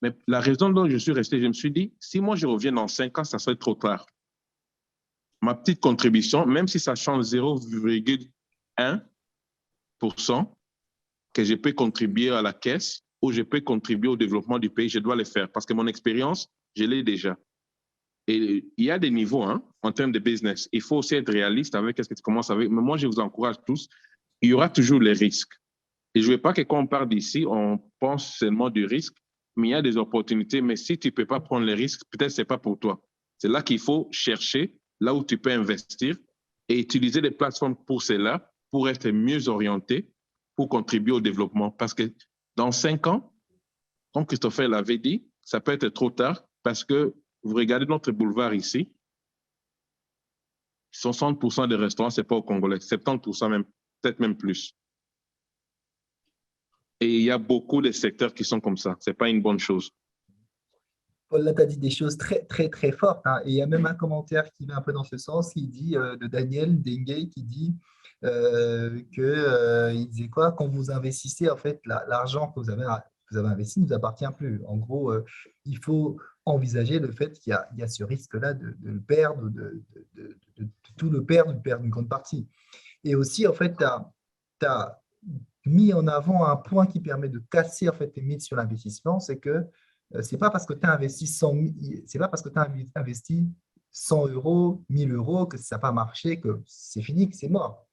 [SPEAKER 4] Mais la raison dont je suis resté, je me suis dit, si moi je reviens dans 5 ans, ça serait trop tard. Ma petite contribution, même si ça change 0,1%, que je peux contribuer à la caisse ou je peux contribuer au développement du pays, je dois le faire parce que mon expérience, je l'ai déjà. Et il y a des niveaux en termes de business. Il faut aussi être réaliste avec ce que tu commences avec. Mais moi, je vous encourage tous. Il y aura toujours les risques. Et je ne veux pas que quand on part d'ici, on pense seulement du risque, mais il y a des opportunités. Mais si tu ne peux pas prendre les risques, peut-être ce n'est pas pour toi. C'est là qu'il faut chercher, là où tu peux investir et utiliser les plateformes pour cela, pour être mieux orienté, pour contribuer au développement. Parce que dans 5 ans, comme Christopher l'avait dit, ça peut être trop tard parce que vous regardez notre boulevard ici, 60% des restaurants, ce n'est pas au Congolais, 70% même, peut-être même plus. Et il y a beaucoup de secteurs qui sont comme ça. Ce n'est pas une bonne chose.
[SPEAKER 1] Paul, là, tu as dit des choses très, très, très fortes, hein. Et il y a même un commentaire qui va un peu dans ce sens, qui dit, de Daniel Dengue, qui dit il disait quoi? Quand vous investissez, en fait, l'argent que vous avez investi ne vous appartient plus. En gros, il faut envisager le fait qu'il y a ce risque-là de le perdre, de tout le perdre, de perdre une grande partie. Et aussi, en fait, tu as mis en avant un point qui permet de casser en fait, les mythes sur l'investissement, c'est que c'est pas parce que tu as investi 100, c'est pas parce que tu as investi 100 euros, 1000 euros que ça n'a pas marché, que c'est fini, que c'est mort.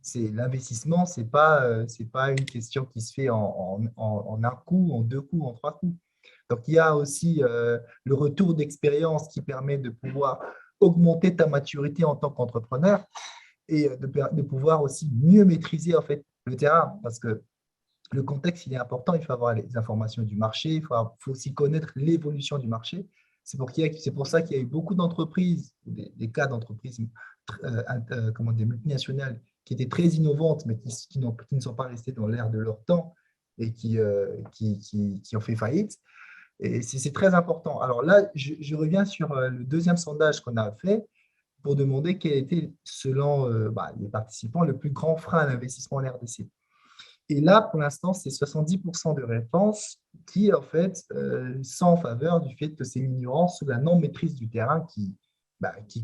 [SPEAKER 1] C'est l'investissement, c'est pas une question qui se fait en un coup, en deux coups, en trois coups. Donc, il y a aussi le retour d'expérience qui permet de pouvoir augmenter ta maturité en tant qu'entrepreneur et de pouvoir aussi mieux maîtriser en fait, le terrain. Parce que le contexte, il est important. Il faut avoir les informations du marché. Il faut aussi connaître l'évolution du marché. C'est pour ça qu'il y a eu beaucoup d'entreprises, des cas d'entreprises des multinationales qui étaient très innovantes, mais qui ne sont pas restées dans l'air de leur temps et qui ont fait faillite. Et c'est très important. Alors là, je reviens sur le deuxième sondage qu'on a fait pour demander quel était, selon les participants, le plus grand frein à l'investissement en RDC. Et là, pour l'instant, c'est 70% de réponses qui, en fait, sont en faveur du fait que c'est l'ignorance ou la non-maîtrise du terrain qui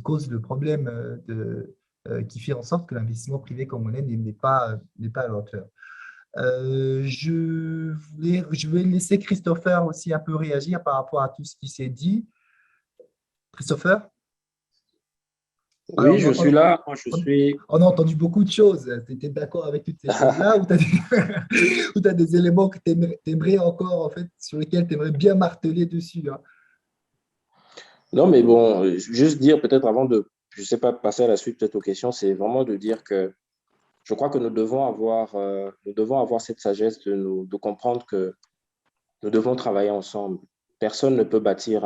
[SPEAKER 1] cause le problème qui fait en sorte que l'investissement privé congolais n'est pas à la hauteur. Je vais laisser Christopher aussi un peu réagir par rapport à tout ce qui s'est dit. Christopher?
[SPEAKER 2] Oui, je suis là. Moi, je suis.
[SPEAKER 1] On a entendu beaucoup de choses. Tu étais d'accord avec toutes ces choses-là ou tu as des éléments que tu aimerais encore, en fait, sur lesquels tu aimerais bien marteler dessus, hein?
[SPEAKER 2] Non, mais bon, juste dire peut-être avant de, je ne sais pas, passer à la suite peut-être aux questions, c'est vraiment de dire que je crois que nous devons avoir cette sagesse de comprendre que nous devons travailler ensemble. Personne ne peut bâtir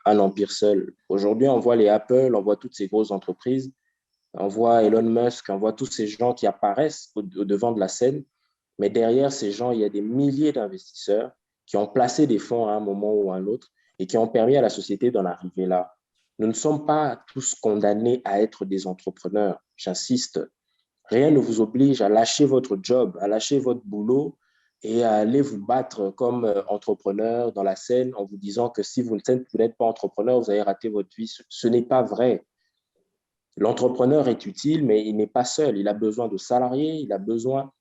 [SPEAKER 2] un empire seul. Aujourd'hui, on voit les Apple, on voit toutes ces grosses entreprises, on voit Elon Musk, on voit tous ces gens qui apparaissent au devant de la scène, mais derrière ces gens, il y a des milliers d'investisseurs qui ont placé des fonds à un moment ou à un autre et qui ont permis à la société d'en arriver là. Nous ne sommes pas tous condamnés à être des entrepreneurs, j'insiste. Rien ne vous oblige à lâcher votre job, à lâcher votre boulot et à aller vous battre comme entrepreneur dans la scène en vous disant que si vous n'êtes pas entrepreneur, vous avez raté votre vie. Ce n'est pas vrai. L'entrepreneur est utile, mais il n'est pas seul. Il a besoin de salariés, il a besoin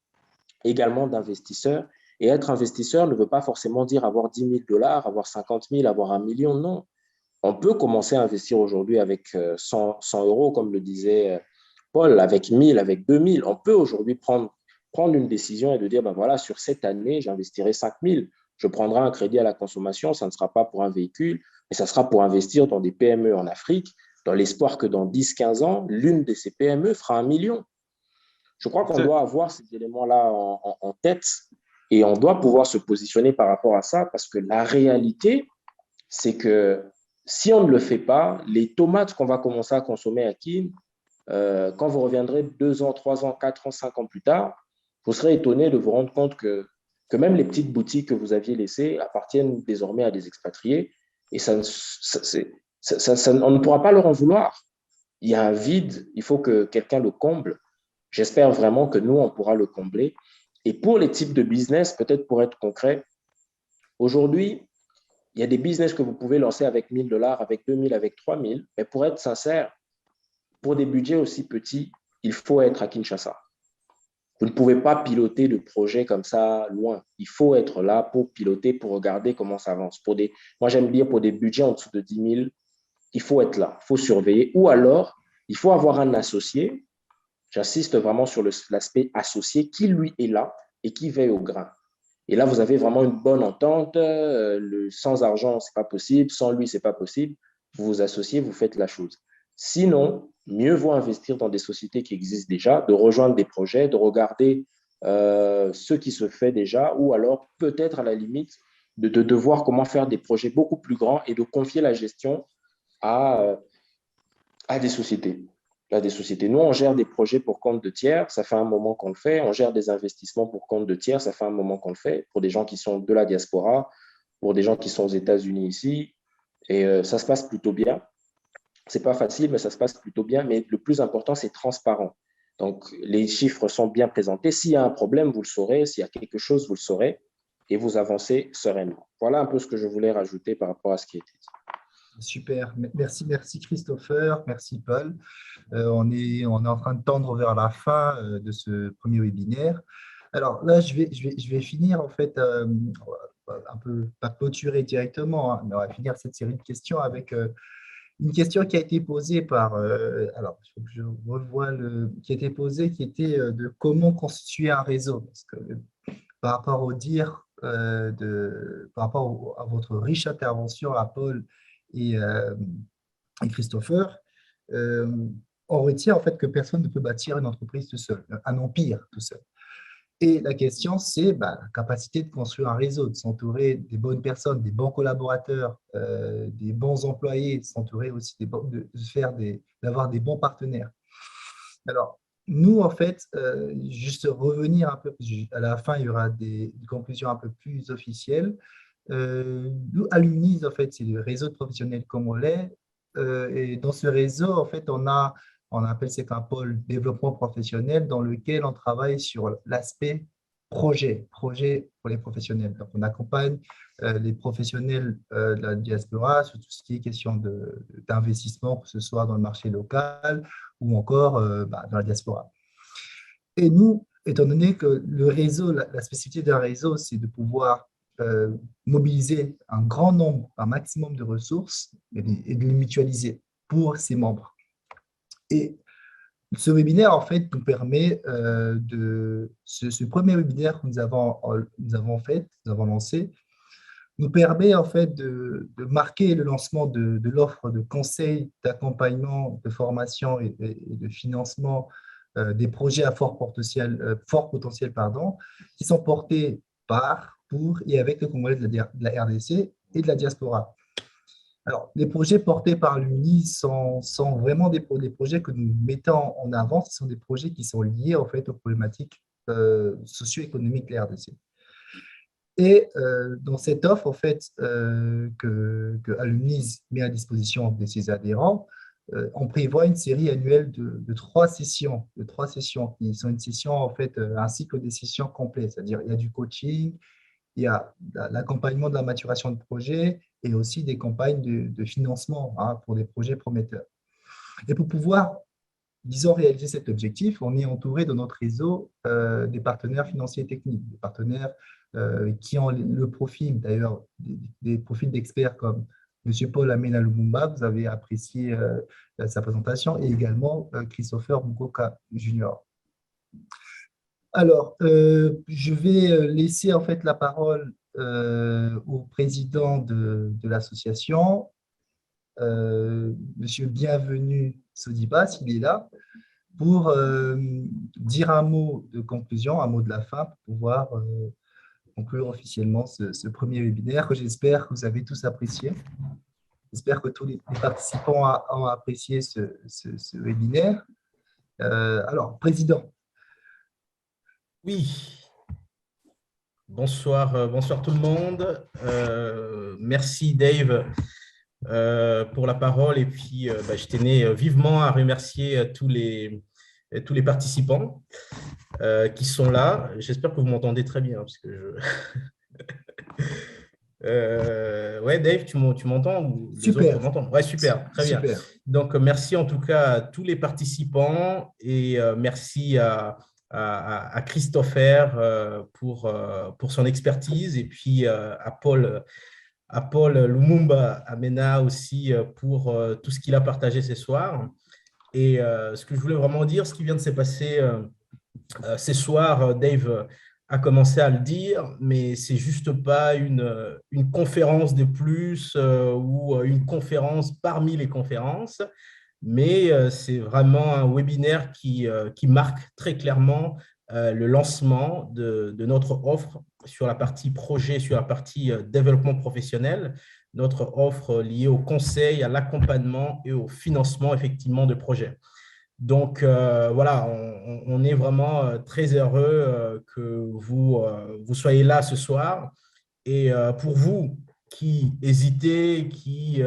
[SPEAKER 2] également d'investisseurs. Et être investisseur ne veut pas forcément dire avoir 10 000 dollars, avoir 50 000, avoir 1 million. Non. On peut commencer à investir aujourd'hui avec 100 euros, comme le disait Paul, avec 1000, avec 2000. On peut aujourd'hui prendre une décision et de dire, ben voilà, sur cette année, j'investirai 5000. Je prendrai un crédit à la consommation, ça ne sera pas pour un véhicule, mais ça sera pour investir dans des PME en Afrique, dans l'espoir que dans 10-15 ans, l'une de ces PME fera 1 million. Je crois qu'on doit avoir ces éléments-là en tête et on doit pouvoir se positionner par rapport à ça parce que la réalité, c'est que si on ne le fait pas, les tomates qu'on va commencer à consommer à Kin, quand vous reviendrez 2 ans, 3 ans, 4 ans, 5 ans plus tard, vous serez étonné de vous rendre compte que même les petites boutiques que vous aviez laissées appartiennent désormais à des expatriés et on ne pourra pas leur en vouloir. Il y a un vide, il faut que quelqu'un le comble. J'espère vraiment que nous, on pourra le combler. Et pour les types de business, peut-être pour être concret, aujourd'hui, il y a des business que vous pouvez lancer avec 1000 dollars, avec 2000, avec 3000, mais pour être sincère, pour des budgets aussi petits, il faut être à Kinshasa. Vous ne pouvez pas piloter de projets comme ça loin. Il faut être là pour piloter, pour regarder comment ça avance. Moi, j'aime dire pour des budgets en dessous de 10 000, il faut être là, il faut surveiller. Ou alors, il faut avoir un associé. J'insiste vraiment sur l'aspect associé qui, lui, est là et qui veille au grain. Et là, vous avez vraiment une bonne entente. Sans argent, ce n'est pas possible. Sans lui, ce n'est pas possible. vous vous associez, vous faites la chose. Sinon, mieux vaut investir dans des sociétés qui existent déjà, de rejoindre des projets, de regarder ce qui se fait déjà, ou alors peut-être à la limite de voir comment faire des projets beaucoup plus grands et de confier la gestion à, à des sociétés. Nous, on gère des projets pour compte de tiers, ça fait un moment qu'on le fait. On gère des investissements pour compte de tiers, ça fait un moment qu'on le fait, pour des gens qui sont de la diaspora, pour des gens qui sont aux États-Unis ici. Et ça se passe plutôt bien. Ce n'est pas facile, mais ça se passe plutôt bien. Mais le plus important, c'est transparent. Donc, les chiffres sont bien présentés. S'il y a un problème, vous le saurez. S'il y a quelque chose, vous le saurez. Et vous avancez sereinement. Voilà un peu ce que je voulais rajouter par rapport à ce qui a été dit.
[SPEAKER 1] Super, merci Christopher, merci Paul. On est en train de tendre vers la fin de ce premier webinaire. Alors là, je vais finir en fait, un peu, pas clôturer directement, hein, mais on va finir cette série de questions avec une question qui a été posée par, alors il faut que je revoie qui a été posée, qui était de comment constituer un réseau. Parce que par rapport au dire, par rapport à votre riche intervention à Paul et Christopher, on retient en fait que personne ne peut bâtir une entreprise tout seul, un empire tout seul. Et la question, c'est la capacité de construire un réseau, de s'entourer des bonnes personnes, des bons collaborateurs, des bons employés, de s'entourer aussi d'avoir des bons partenaires. Alors, nous, en fait, juste revenir un peu, à la fin, il y aura des conclusions un peu plus officielles. Nous, Alumnis, en fait, c'est le réseau de professionnels congolais. Et dans ce réseau, en fait, on appelle ça un pôle développement professionnel dans lequel on travaille sur l'aspect projet pour les professionnels. Donc, on accompagne les professionnels de la diaspora sur tout ce qui est question d'investissement, que ce soit dans le marché local ou encore dans la diaspora. Et nous, étant donné que le réseau, la spécificité d'un réseau, c'est de pouvoir mobiliser un grand nombre, un maximum de ressources et de les mutualiser pour ses membres. Et ce webinaire, en fait, nous permet ce premier webinaire que nous avons lancé, nous permet en fait de marquer le lancement de l'offre de conseils, d'accompagnement, de formation et de financement des projets à fort potentiel, qui sont portés pour et avec le Congolais de la RDC et de la diaspora. Alors, les projets portés par l'UNI sont vraiment des projets que nous mettons en avant. Ce sont des projets qui sont liés en fait aux problématiques socio-économiques de la RDC. Et dans cette offre en fait, que Alumnis met à disposition de ses adhérents, on prévoit une série annuelle de 3 sessions, qui sont une session en fait, un cycle des sessions complet, c'est-à-dire il y a du coaching, il y a l'accompagnement de la maturation de projet et aussi des campagnes de financement pour des projets prometteurs. Et pour pouvoir, disons, réaliser cet objectif, on est entouré de notre réseau des partenaires financiers et techniques, des partenaires qui ont le profil, d'ailleurs, des profils d'experts comme M. Paul Amena Lumumba, vous avez apprécié sa présentation, et également Christopher Mukoka Jr. Alors, je vais laisser en fait la parole au président de l'association, Monsieur Bienvenu Sodiba, s'il est là, pour dire un mot de conclusion, un mot de la fin, pour pouvoir conclure officiellement ce premier webinaire que j'espère que vous avez tous apprécié. J'espère que tous les participants ont apprécié ce webinaire. Alors, président.
[SPEAKER 7] Oui, bonsoir tout le monde. Merci Dave pour la parole, et puis je tenais vivement à remercier tous les participants qui sont là. J'espère que vous m'entendez très bien, parce que ouais, Dave, tu m'entends ou les autres m'entendent? Ouais, super, très bien. Donc, merci en tout cas à tous les participants, et merci à Christopher pour son expertise, et puis à Paul Lumumba Amena aussi pour tout ce qu'il a partagé ce soir. Et ce que je voulais vraiment dire, ce qui vient de se passer ce soir, Dave a commencé à le dire, mais c'est juste pas une conférence de plus ou une conférence parmi les conférences, mais c'est vraiment un webinaire qui marque très clairement le lancement de notre offre sur la partie projet, sur la partie développement professionnel, notre offre liée au conseil, à l'accompagnement et au financement effectivement de projets. Donc, voilà, on est vraiment très heureux que vous soyez là ce soir. Et pour vous qui hésitez, qui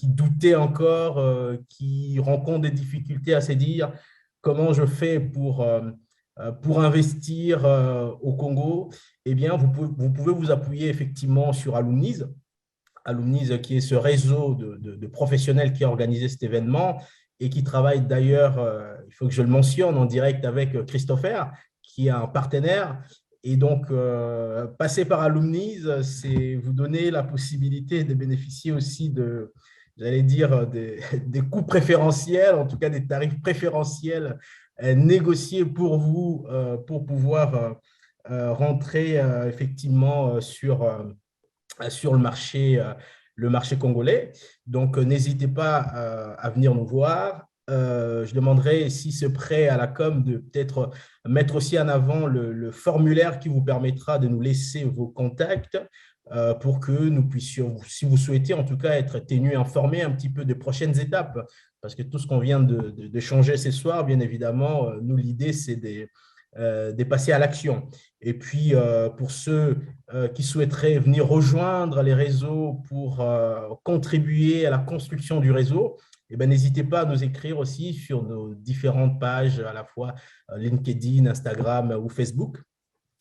[SPEAKER 7] doutez encore, qui rencontrent des difficultés à se dire comment je fais pour investir au Congo, eh bien, vous pouvez vous appuyer effectivement sur Alumniz. Alumniz, qui est ce réseau de professionnels qui a organisé cet événement et qui travaille d'ailleurs, il faut que je le mentionne, en direct avec Christopher, qui est un partenaire. Et donc, passer par Alumniz, c'est vous donner la possibilité de bénéficier aussi j'allais dire, des coûts préférentiels, en tout cas des tarifs préférentiels négociés pour vous pour pouvoir rentrer effectivement sur le marché congolais. Donc, n'hésitez pas à venir nous voir. Je demanderai, si c'est prêt à la com, de peut-être mettre aussi en avant le formulaire qui vous permettra de nous laisser vos contacts pour que nous puissions, si vous souhaitez en tout cas, être tenus informés un petit peu des prochaines étapes. Parce que tout ce qu'on vient de changer ce soir, bien évidemment, nous, l'idée, c'est de passer à l'action. Et puis, pour ceux qui souhaiteraient venir rejoindre les réseaux pour contribuer à la construction du réseau, eh bien, n'hésitez pas à nous écrire aussi sur nos différentes pages, à la fois LinkedIn, Instagram ou Facebook.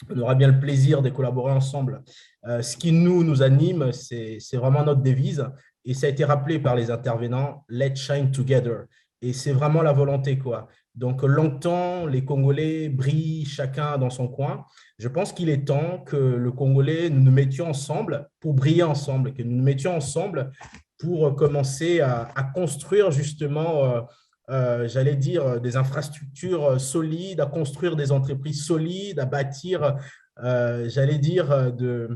[SPEAKER 7] On aura bien le plaisir de collaborer ensemble. Ce qui nous anime, c'est vraiment notre devise. Et ça a été rappelé par les intervenants, Let's shine together. Et c'est vraiment la volonté, quoi. Donc, longtemps, les Congolais brillent chacun dans son coin. Je pense qu'il est temps que le Congolais, nous nous mettions ensemble pour briller ensemble, que nous nous mettions ensemble pour commencer à construire justement, j'allais dire, des infrastructures solides, à construire des entreprises solides, à bâtir, j'allais dire, des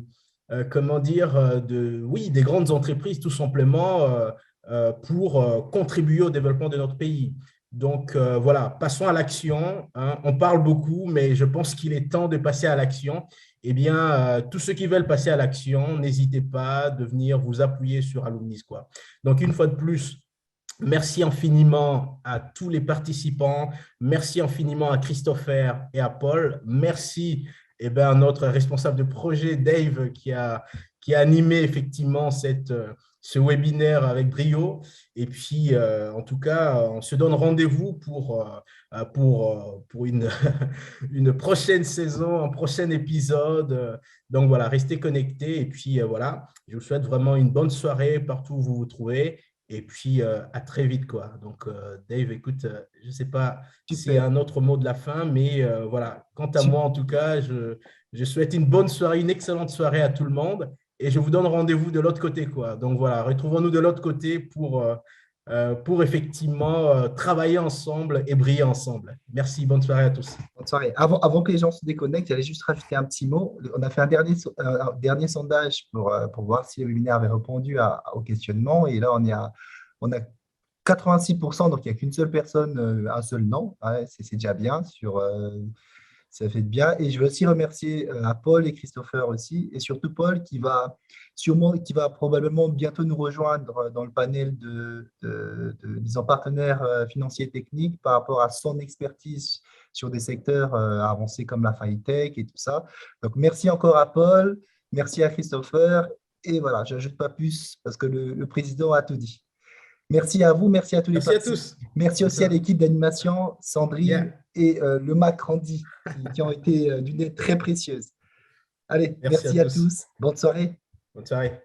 [SPEAKER 7] grandes entreprises tout simplement pour contribuer au développement de notre pays. Donc, voilà, passons à l'action. Hein. On parle beaucoup, mais je pense qu'il est temps de passer à l'action. Eh bien, tous ceux qui veulent passer à l'action, n'hésitez pas de venir vous appuyer sur Alumniz, quoi. Donc, une fois de plus, merci infiniment à tous les participants. Merci infiniment à Christopher et à Paul. Merci à notre responsable de projet, Dave, qui a animé effectivement ce webinaire avec brio. Et puis, en tout cas, on se donne rendez-vous pour une prochaine saison, un prochain épisode. Donc, voilà, restez connectés. Et puis, voilà, je vous souhaite vraiment une bonne soirée partout où vous vous trouvez. Et puis, à très vite, quoi. Donc, Dave, écoute, je ne sais pas s'il y a un autre mot de la fin, mais voilà. Quant à moi, en tout cas, je souhaite une bonne soirée, une excellente soirée à tout le monde. Et je vous donne rendez-vous de l'autre côté, quoi. Donc, voilà, retrouvons-nous de l'autre côté pour effectivement travailler ensemble et briller ensemble. Merci, bonne soirée à tous.
[SPEAKER 1] Bonne soirée. Avant que les gens se déconnectent, j'allais juste rajouter un petit mot. On a fait un dernier sondage pour voir si le webinaire avait répondu au questionnement. Et là, on a 86%, donc il n'y a qu'une seule personne, un seul non. Ouais, c'est déjà bien. Ça fait bien. Et je veux aussi remercier à Paul et Christopher aussi, et surtout Paul qui va probablement bientôt nous rejoindre dans le panel disons, partenaires financiers et techniques par rapport à son expertise sur des secteurs avancés comme la high-tech et tout ça. Donc, merci encore à Paul, merci à Christopher. Et voilà, je n'ajoute pas plus parce que le président a tout dit. Merci à vous, merci à tous les participants. Merci aussi à l'équipe d'animation, Sandrine et le Mac Randy, qui ont été d'une aide très précieuse. Allez, merci à tous. Bonne soirée.
[SPEAKER 7] Bonne soirée.